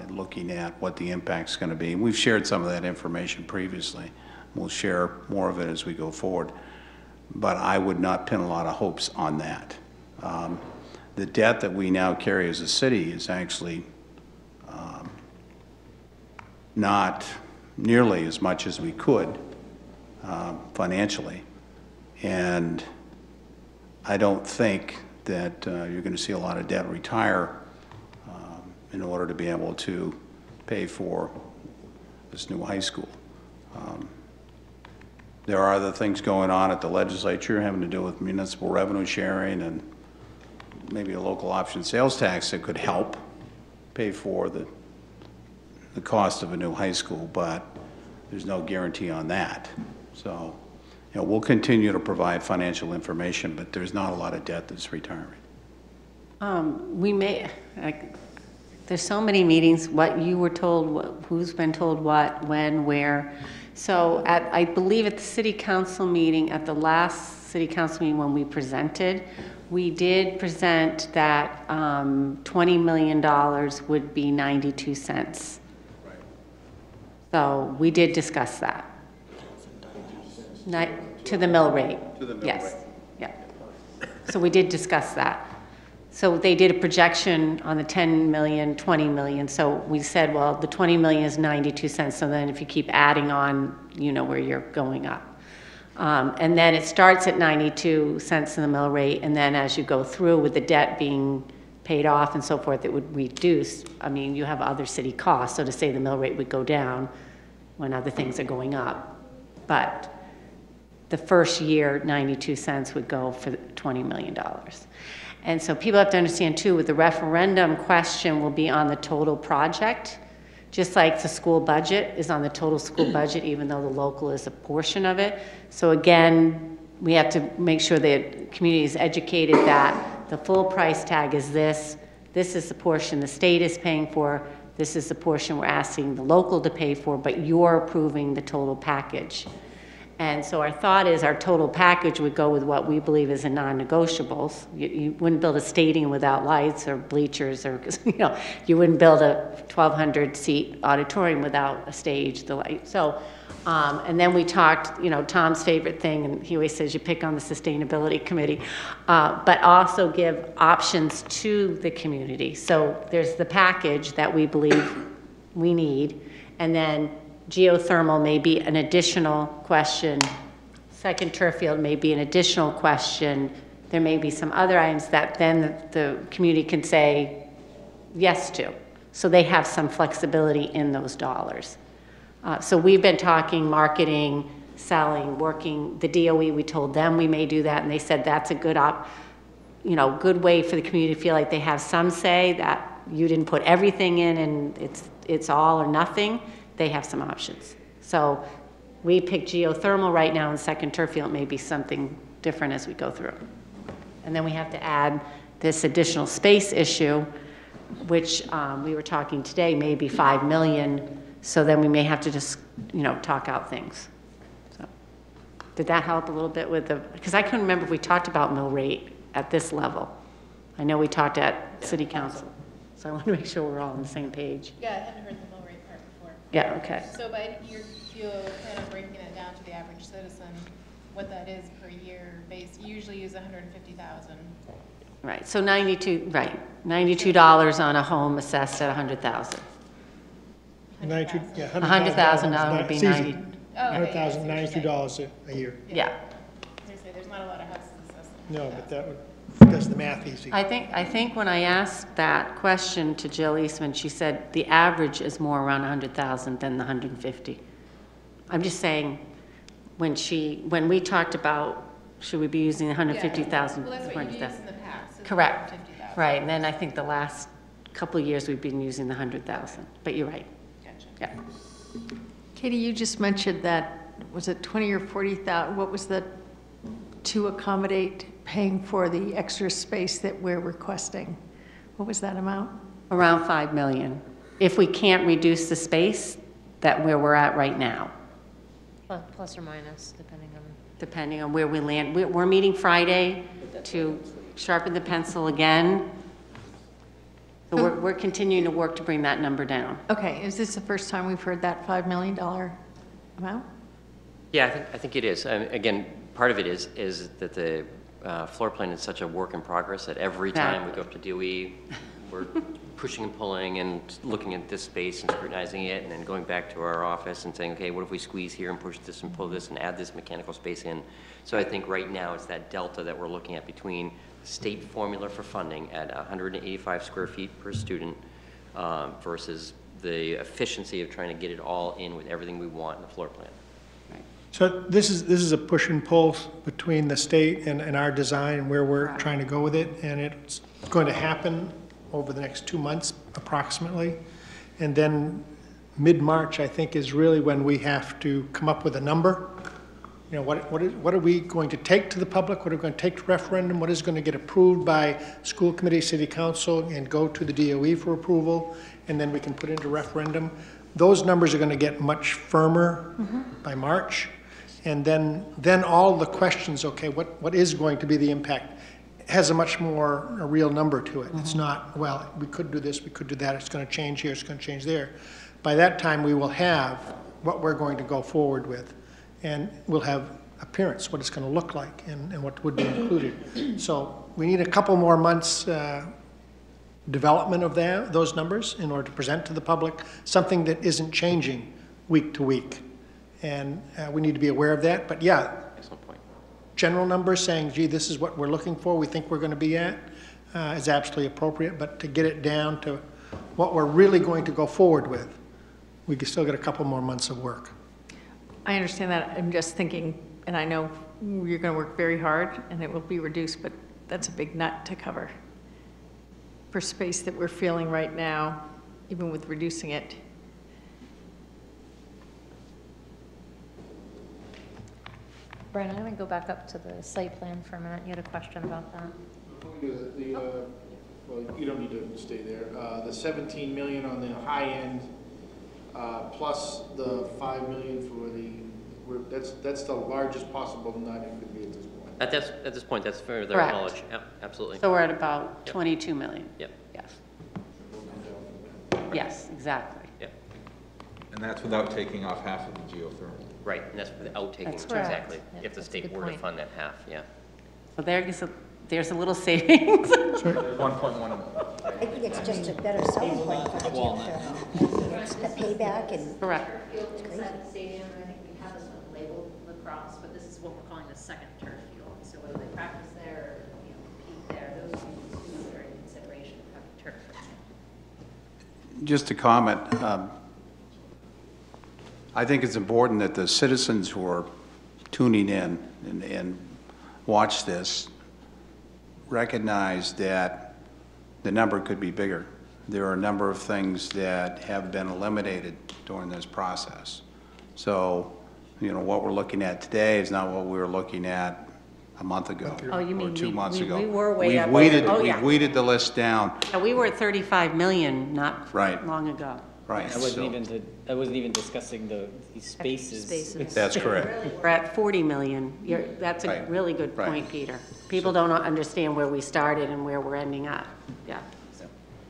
looking at what the impact's going to be. And we've shared some of that information previously. We'll share more of it as we go forward. But I would not pin a lot of hopes on that. The debt that we now carry as a city is actually not nearly as much as we could financially. And I don't think that you're going to see a lot of debt retire in order to be able to pay for this new high school. There are other things going on at the legislature having to do with municipal revenue sharing and maybe a local option sales tax that could help pay for the cost of a new high school, but there's no guarantee on that. So, you know, we'll continue to provide financial information, but there's not a lot of debt that's retiring. We may, there's so many meetings, what you were told, who's been told what, when, where. So I believe at the city council meeting, at the last city council meeting when we presented, we did present that $20 million would be 92 cents. Right. So we did discuss that. To the mill rate. To the mill rate. Yes. Yeah. So we did discuss that. So they did a projection on the 10 million, 20 million. So we said, well, the 20 million is 92 cents. So then if you keep adding on, you know where you're going up. And then it starts at 92 cents in the mill rate. And then as you go through with the debt being paid off and so forth, it would reduce. I mean, you have other city costs. So to say the mill rate would go down when other things are going up. But the first year, 92 cents would go for $20 million. And so people have to understand too, with the referendum question will be on the total project, just like the school budget is on the total school budget, even though the local is a portion of it. So again, we have to make sure that community is educated that the full price tag is this. This is the portion the state is paying for. This is the portion we're asking the local to pay for, but you're approving the total package. And so our thought is our total package would go with what we believe is a non-negotiables. You wouldn't build a stadium without lights or bleachers, or you wouldn't build a 1,200 seat auditorium without a stage, the light. So, and then we talked, Tom's favorite thing, and he always says you pick on the sustainability committee, but also give options to the community. So there's the package that we believe we need, and then geothermal may be an additional question. Second turf field may be an additional question. There may be some other items that then the community can say yes to. So they have some flexibility in those dollars. So we've been talking marketing, selling, working. The DOE, we told them we may do that, and they said that's a good good way for the community to feel like they have some say, that you didn't put everything in and it's all or nothing. They have some options. So we picked geothermal right now in second turf field. May be something different as we go through. And then we have to add this additional space issue, which we were talking today, maybe 5 million. So then we may have to just, talk out things. So did that help a little bit with because I couldn't remember if we talked about mill rate at this level. I know we talked at city council. So I want to make sure we're all on the same page. Yeah, I hadn't heard the mill rate part before. Yeah, okay. So you're kind of breaking it down to the average citizen, what that is per year base. You usually use 150,000. Right, so $92 on a home assessed at 100,000. $100,000 would be 90. $100,000, $92 a year. Yeah. There's not a lot of houses assessed. No, but does the math easy. I think when I asked that question to Jill Eastman, she said the average is more around 100,000 than the 150. I'm just saying, when we talked about should we be using 150,000? Well, that's what you've used in the past. Correct. Right, and then I think the last couple of years we've been using the 100,000. But you're right. Gotcha. Yeah. Katie, you just mentioned that, was it 20 or 40,000? What was the to accommodate paying for the extra space that we're requesting? What was that amount? Around 5 million. If we can't reduce the space that where we're at right now. Plus or minus, Depending on where we land. We're meeting Friday to sharpen the pencil again. So we're continuing to work to bring that number down. Okay, is this the first time we've heard that $5 million amount? Yeah, I think it is. Again, part of it is that the floor plan is such a work in progress that every time we go up to DOE, we're pushing and pulling and looking at this space and scrutinizing it, and then going back to our office and saying, okay, what if we squeeze here and push this and pull this and add this mechanical space in? So I think right now it's that delta that we're looking at between state formula for funding at 185 square feet per student versus the efficiency of trying to get it all in with everything we want in the floor plan. So this is a push and pull between the state and our design and where we're trying to go with it, and it's going to happen over the next 2 months approximately. And then mid-March, I think, is really when we have to come up with a number. What are we going to take to the public? What are we going to take to referendum? What is going to get approved by school committee, city council, and go to the DOE for approval? And then we can put into referendum. Those numbers are going to get much firmer by March. And then all the questions, okay, what is going to be the impact, has a much more a real number to it. It's not, well, we could do this, we could do that, it's going to change here, it's going to change there. By that time, we will have what we're going to go forward with, and we'll have appearance, what it's going to look like, and what would be included. So we need a couple more months development of those numbers in order to present to the public something that isn't changing week to week. And we need to be aware of that. But yeah, excellent point. General numbers saying, gee, this is what we're looking for, we think we're going to be at, is absolutely appropriate. But to get it down to what we're really going to go forward with, we can still get a couple more months of work. I understand that. I'm just thinking, and I know you're going to work very hard and it will be reduced, but that's a big nut to cover for space that we're feeling right now, even with reducing it. Brian, I'm going to go back up to the site plan for a minute. You had a question about that? Before we do that, well, you don't need to stay there. The 17 million on the high end, plus the 5 million for that's the largest possible nut it could be at this point. At this point, that's further Correct. knowledge. Yeah, absolutely. So we're at about 22 million. Yep. Yes. Yes, exactly. Yep. And that's without taking off half of the geothermal. Right, and that's without taking, That's correct. exactly, Yep, if the that's a state good were to point. fund that half, yeah. So there's a little savings. 1.1. I think it's just a better selling point for the geothermal. It's the payback and. Correct. Field inside the stadium, and I think we have this one labeled lacrosse, but this is what we're calling the second turf field. So whether they practice there or, compete there, those two are in consideration of having turf. Just to comment, I think it's important that the citizens who are tuning in and watch this recognize that the number could be bigger. There are a number of things that have been eliminated during this process. So, what we're looking at today is not what we were looking at a month ago. Oh, you mean or 2 months ago. we were way up. We've Oh, yeah. weeded the list down. Yeah, we were at 35 million not Right. long ago. Right. I wasn't even discussing these spaces. That's correct. We're at 40 million. That's a Right. really good Right. point, Peter. People don't understand where we started and where we're ending up. Yeah.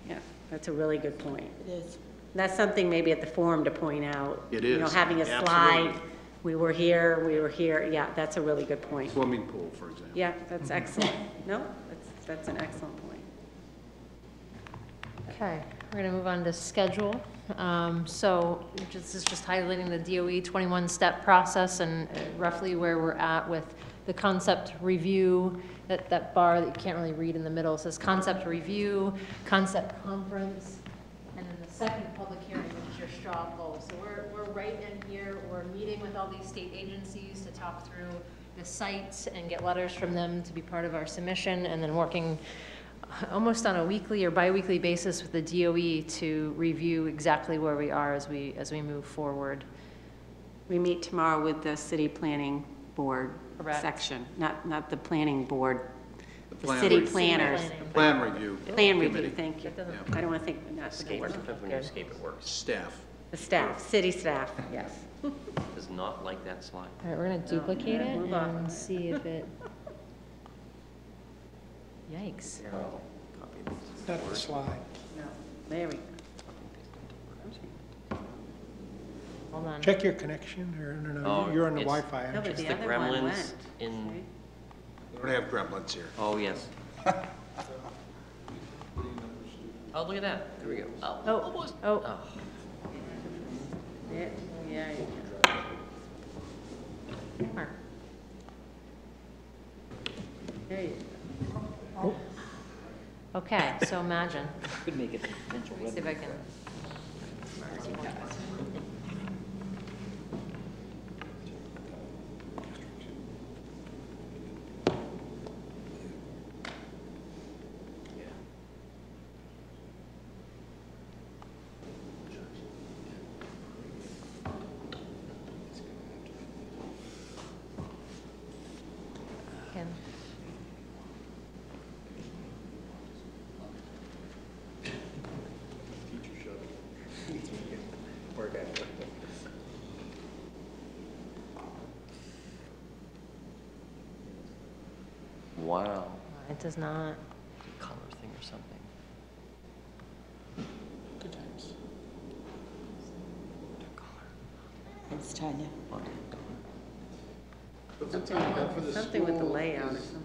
Yeah, that's a really good point. It is. That's something maybe at the forum to point out. It You know, is. having a Absolutely. slide, we were here. Yeah, that's a really good point. Swimming pool, for example. Yeah, that's excellent. No, that's an excellent point. Okay, we're going to move on to schedule. So this is just highlighting the DOE 21-step process and roughly where we're at with the concept review. That bar that you can't really read in the middle says concept review, concept conference, and then the second public hearing, which is your straw poll. So we're right in here. We're meeting with all these state agencies to talk through the sites and get letters from them to be part of our submission, and then working almost on a weekly or bi-weekly basis with the DOE to review exactly where we are as we move forward. We meet tomorrow with the city planning board Correct. section, not the planning board, the plan city review. planners. Plan review. Plan review, committee. thank you. Yeah. I don't want to think, not the Escape, board. sometimes when you escape, it works. Staff. The staff, city staff, yes. Does not like that slide. All right, we're going to duplicate it move on. and see if it, yikes. Not the slide. No, there we go. Hold on. Check your connection, or no, Oh, you're on the it's- Wi-Fi. No, aren't but It's you? the the other one gremlins went. in, We don't have gremlins here. oh, yes. Oh, look at that. There we go. Oh, Oh. Yeah, yeah. Mark. There you Okay, so imagine. Could make it a potential Let me see if I can. Can. Wow. It does not. Color thing or something. Good times. Thanks, Tanya. But the timeline for the Something with the school layout or is something.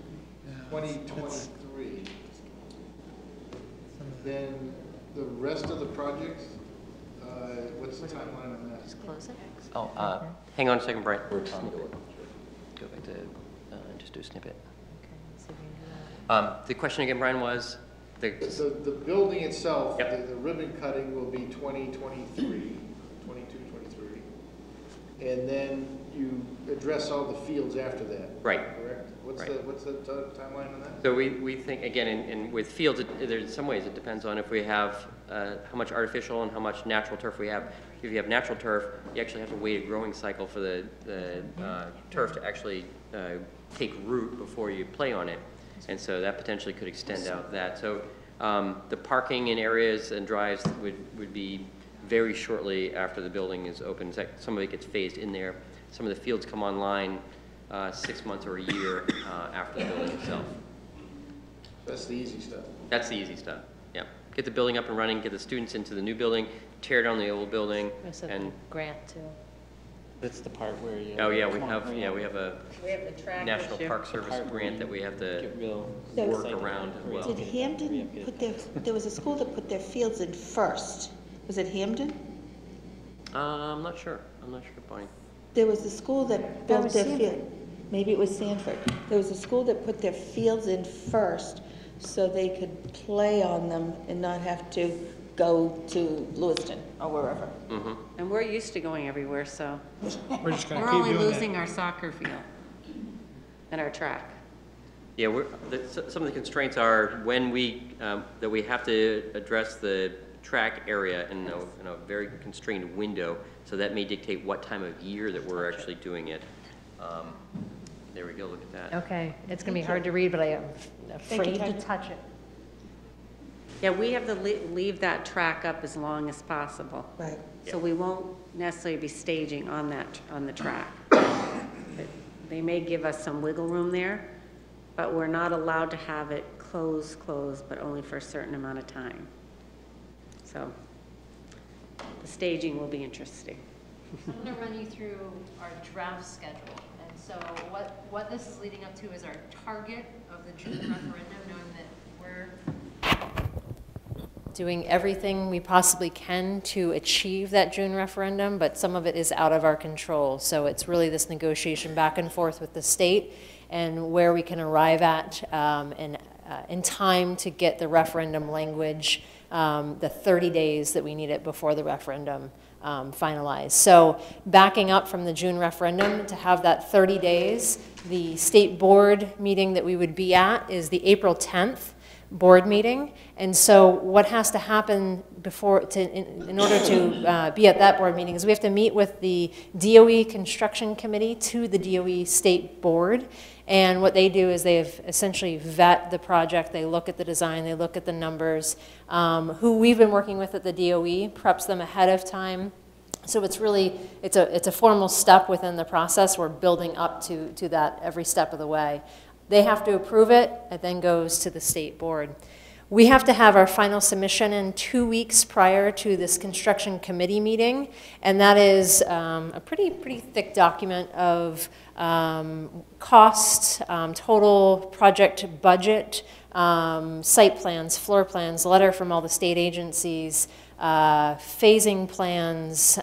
2023. Then the rest of the projects, what's the timeline on that? Just close it. Oh, hang on a second, Brian. Go back to, just do a snippet. Okay, let's see if we can do that. The question again, Brian, was? The building itself, Yep. the ribbon cutting will be 2023, 22, 23. and then you address all the fields after that. Right. Correct? What's Right. the timeline on that? So we think, again, and with fields, there's in some ways it depends on if we have how much artificial and how much natural turf we have. If you have natural turf, you actually have to wait a growing cycle for the turf to actually take root before you play on it. And so that potentially could extend out that. So the parking in areas and drives would be very shortly after the building is open. In fact, some of it gets phased in there. Some of the fields come online 6 months or a year after the building itself. That's the easy stuff. That's the easy stuff, yeah. Get the building up and running, get the students into the new building, tear down the old building, and... Grant, too. That's the part where you... Oh, yeah, we have a the track National issue. Park Service grant that we have to work around as well. Did Hampden put there was a school that put their fields in first. Was it Hampden? I'm not sure, Bonnie. There was a school that built their field. Maybe it was Sanford. There was a school that put their fields in first so they could play on them and not have to go to Lewiston or wherever. Mm-hmm. And we're used to going everywhere, so We're just going to we're keep only doing losing our soccer field and our track. Yeah, some of the constraints are when that we have to address the track area in a very constrained window, so that may dictate what time of year that we're actually doing it. There we go, look at that. Okay, it's going to be hard to read, but I am afraid to touch it. Yeah, we have to leave that track up as long as possible. Right. So we won't necessarily be staging on the track. They may give us some wiggle room there, but we're not allowed to have it closed, but only for a certain amount of time. So the staging will be interesting. I'm going to run you through our draft schedule. And so what this is leading up to is our target of the June referendum, knowing that we're doing everything we possibly can to achieve that June referendum, but some of it is out of our control. So it's really this negotiation back and forth with the state and where we can arrive at in time to get the referendum language, the 30 days that we need it before the referendum finalized. So backing up from the June referendum to have that 30 days, the state board meeting that we would be at is the April 10th board meeting. And so what has to happen before in order to be at that board meeting is we have to meet with the DOE construction committee to the DOE state board. And what they do is they essentially vet the project, they look at the design, they look at the numbers. Who we've been working with at the DOE preps them ahead of time. So it's really, it's a formal step within the process. We're building up to that every step of the way. They have to approve it, it then goes to the state board. We have to have our final submission in 2 weeks prior to this construction committee meeting, and that is a pretty thick document of cost, total project budget, site plans, floor plans, letter from all the state agencies, phasing plans.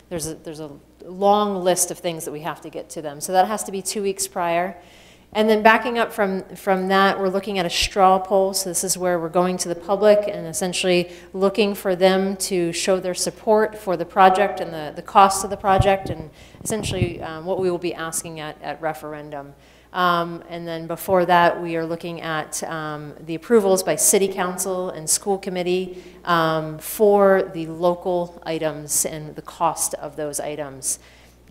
There's a long list of things that we have to get to them. So that has to be 2 weeks prior. And then backing up from that, we're looking at a straw poll. So this is where we're going to the public and essentially looking for them to show their support for the project and the cost of the project and essentially what we will be asking at referendum. And then before that, we are looking at the approvals by city council and school committee for the local items and the cost of those items.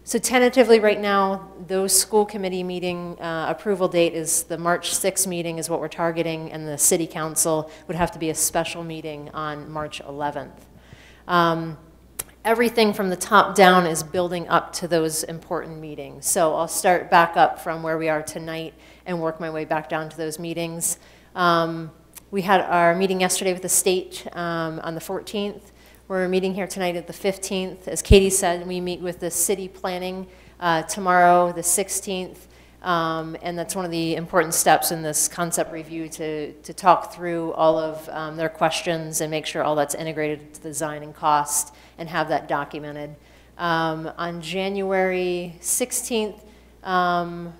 So tentatively right now, those school committee meeting approval date is the March 6th meeting is what we're targeting, and the city council would have to be a special meeting on March 11th. Everything from the top down is building up to those important meetings. So I'll start back up from where we are tonight and work my way back down to those meetings. We had our meeting yesterday with the state on the 14th. We're meeting here tonight at the 15th. As Katie said, we meet with the city planning tomorrow, the 16th. And that's one of the important steps in this concept review to talk through all of their questions and make sure all that's integrated to design and cost and have that documented. On January 16th,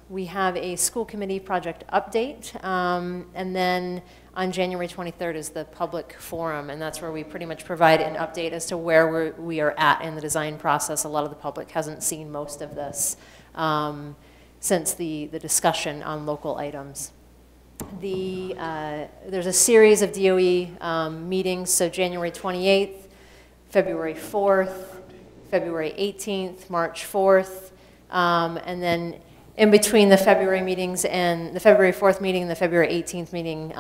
we have a school committee project update. And then on January 23rd is the public forum, and that's where we pretty much provide an update as to where we are at in the design process. A lot of the public hasn't seen most of this since the discussion on local items. There's a series of DOE meetings, so January 28th, February 4th, February 18th, March 4th, and then in between the February meetings and the February 4th meeting and the February 18th meeting,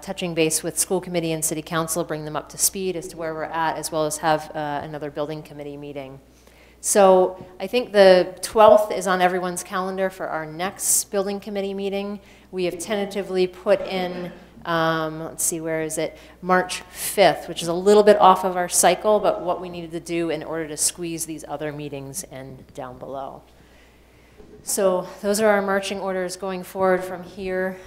touching base with school committee and city council, bring them up to speed as to where we're at, as well as have another building committee meeting. So I think the 12th is on everyone's calendar for our next building committee meeting. We have tentatively put in, let's see, where is it? March 5th, which is a little bit off of our cycle, but what we needed to do in order to squeeze these other meetings in down below. So those are our marching orders going forward from here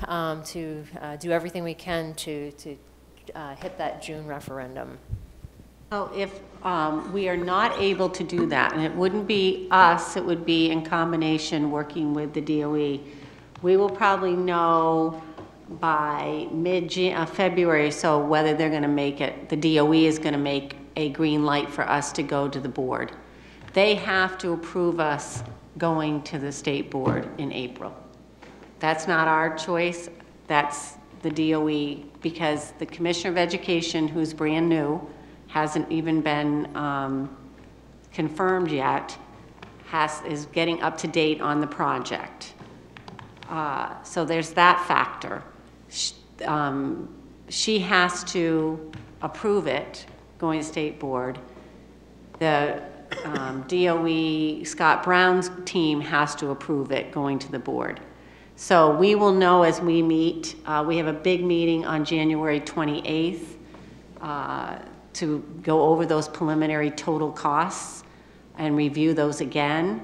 to do everything we can to hit that June referendum. Well, if we are not able to do that, and it wouldn't be us, it would be in combination working with the DOE, we will probably know by mid-February, so whether they're going to make it, the DOE is going to make a green light for us to go to the board. They have to approve us going to the state board in April. That's not our choice, that's the DOE, because the Commissioner of Education, who's brand new, hasn't even been confirmed yet, is getting up to date on the project. So there's that factor. She has to approve it, going to state board. The DOE, Scott Brown's team has to approve it, going to the board. So we will know as we meet. We have a big meeting on January 28th to go over those preliminary total costs and review those again.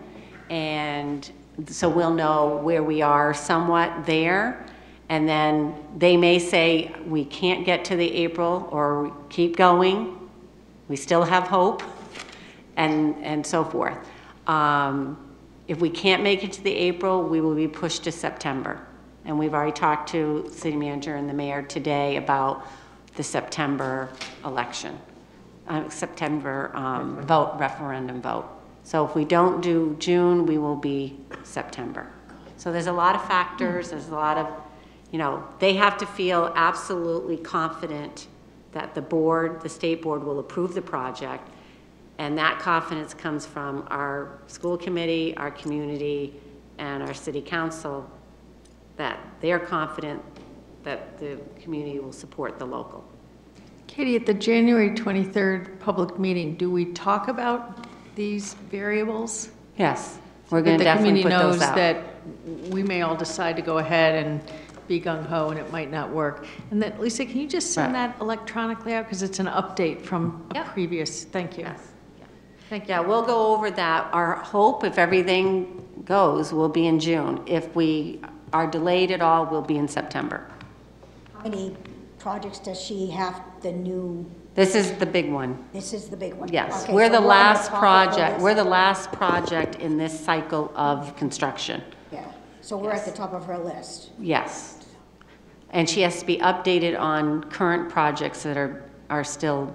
And so we'll know where we are somewhat there. And then they may say, we can't get to the April, or keep going. We still have hope. And so forth. If we can't make it to the April, we will be pushed to September. And we've already talked to the city manager and the mayor today about the September election, September referendum vote. So if we don't do June, we will be September. So there's a lot of factors, there's a lot of, they have to feel absolutely confident that the board, the state board, will approve the project. And that confidence comes from our school committee, our community, and our city council, that they're confident that the community will support the local. Katie, at the January 23rd public meeting, do we talk about these variables? Yes, we're going to definitely put those out. The community knows that we may all decide to go ahead and be gung-ho and it might not work. And then, Lisa, can you just send that electronically out? Because it's an update from a previous, thank you. Yes. Thank you. Yeah, we'll go over that. Our hope, if everything goes, will be in June. If we are delayed at all, we'll be in September. How many projects does she have, the new? This is the big one. This is the big one? Yes, Okay, we're so the on last top of project. this. We're the last project in this cycle of construction. Yeah, so we're at the top of her list. Yes. And she has to be updated on current projects that are still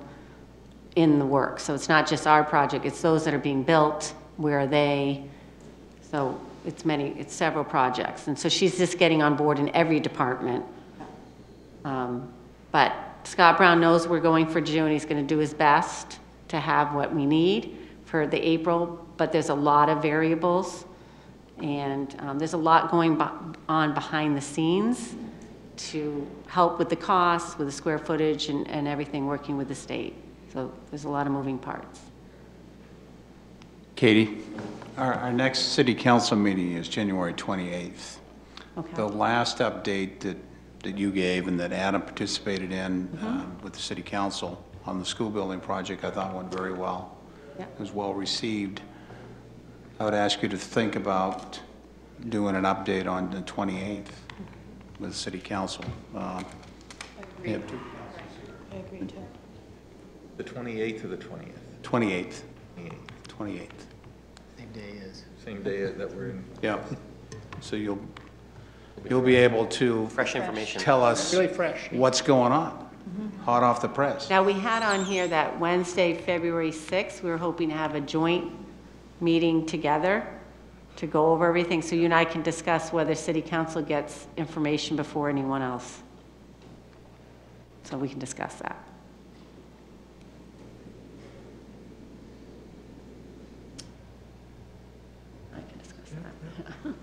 in the work. So it's not just our project, it's those that are being built, where are they? So it's several projects. And so she's just getting on board in every department. But Scott Brown knows we're going for June. He's going to do his best to have what we need for the April, but there's a lot of variables, and there's a lot going on behind the scenes to help with the costs, with the square footage, and everything, working with the state. So there's a lot of moving parts. Katie, our next city council meeting is January 28th. Okay. The last update that you gave and that Adam participated in with the city council on the school building project, I thought went very well. Yeah. It was well received. I would ask you to think about doing an update on the 28th with the city council. Agreed. I agree too. The 28th or the 20th? 28th. 28th. Same day that we're in. Yeah. So you'll you'll be able to Fresh information. tell us Really fresh. what's going on, hot off the press. Now, we had on here that Wednesday, February 6th, we were hoping to have a joint meeting together to go over everything, so you and I can discuss whether city council gets information before anyone else. So we can discuss that. I can discuss that.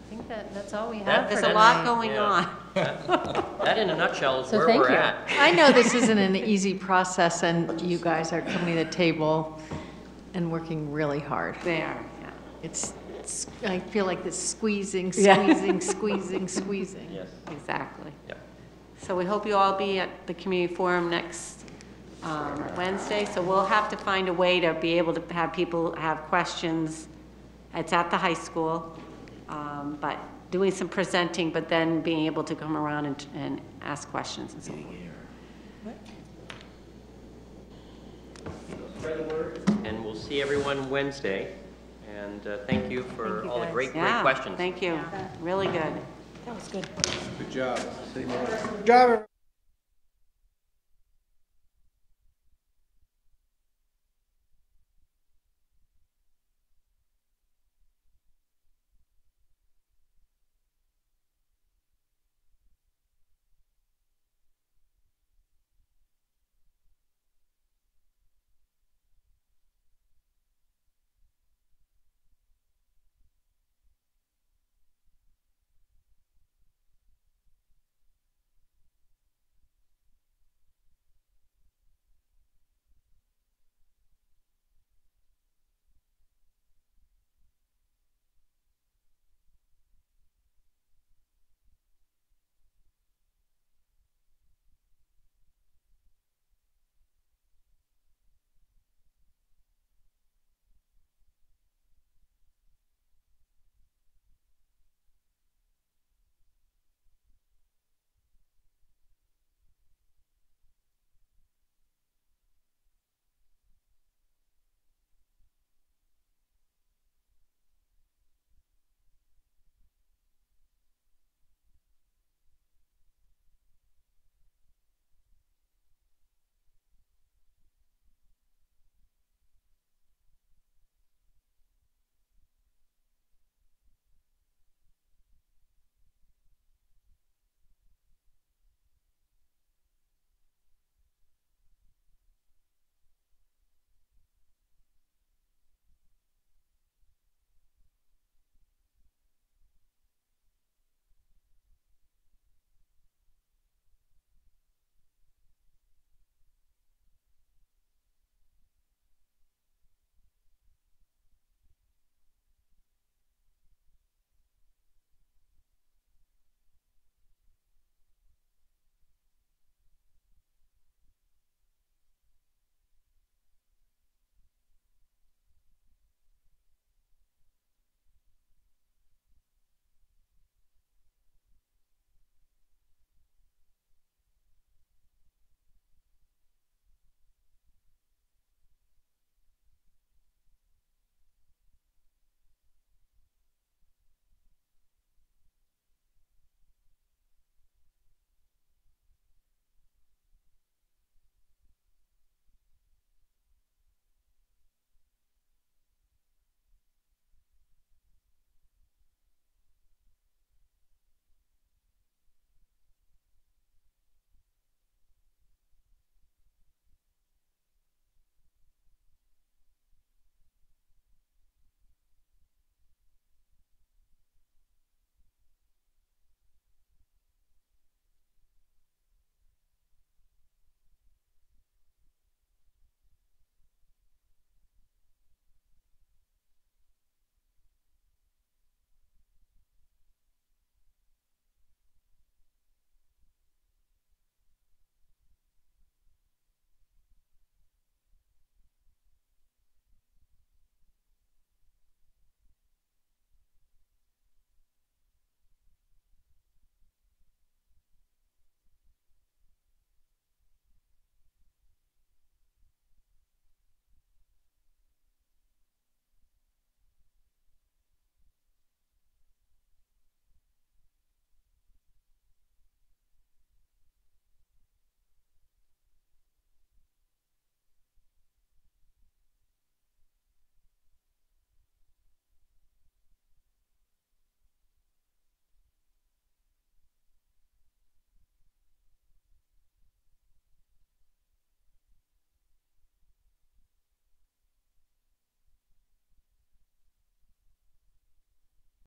I think that's all we have for There's tonight. a lot going on. That in a nutshell is So where thank we're you. at. I know this isn't an easy process, and you guys are coming to the table and working really hard. They are, yeah. It's I feel like this squeezing, Yeah. squeezing. Yes. Exactly. Yep. So we hope you all be at the community forum next Wednesday. So we'll have to find a way to be able to have people have questions. It's at the high school, but doing some presenting, but then being able to come around and ask questions and so on. And we'll see everyone Wednesday. And thank you for all the great Yeah, questions. thank you. Really good. That was good. Good job. Good job.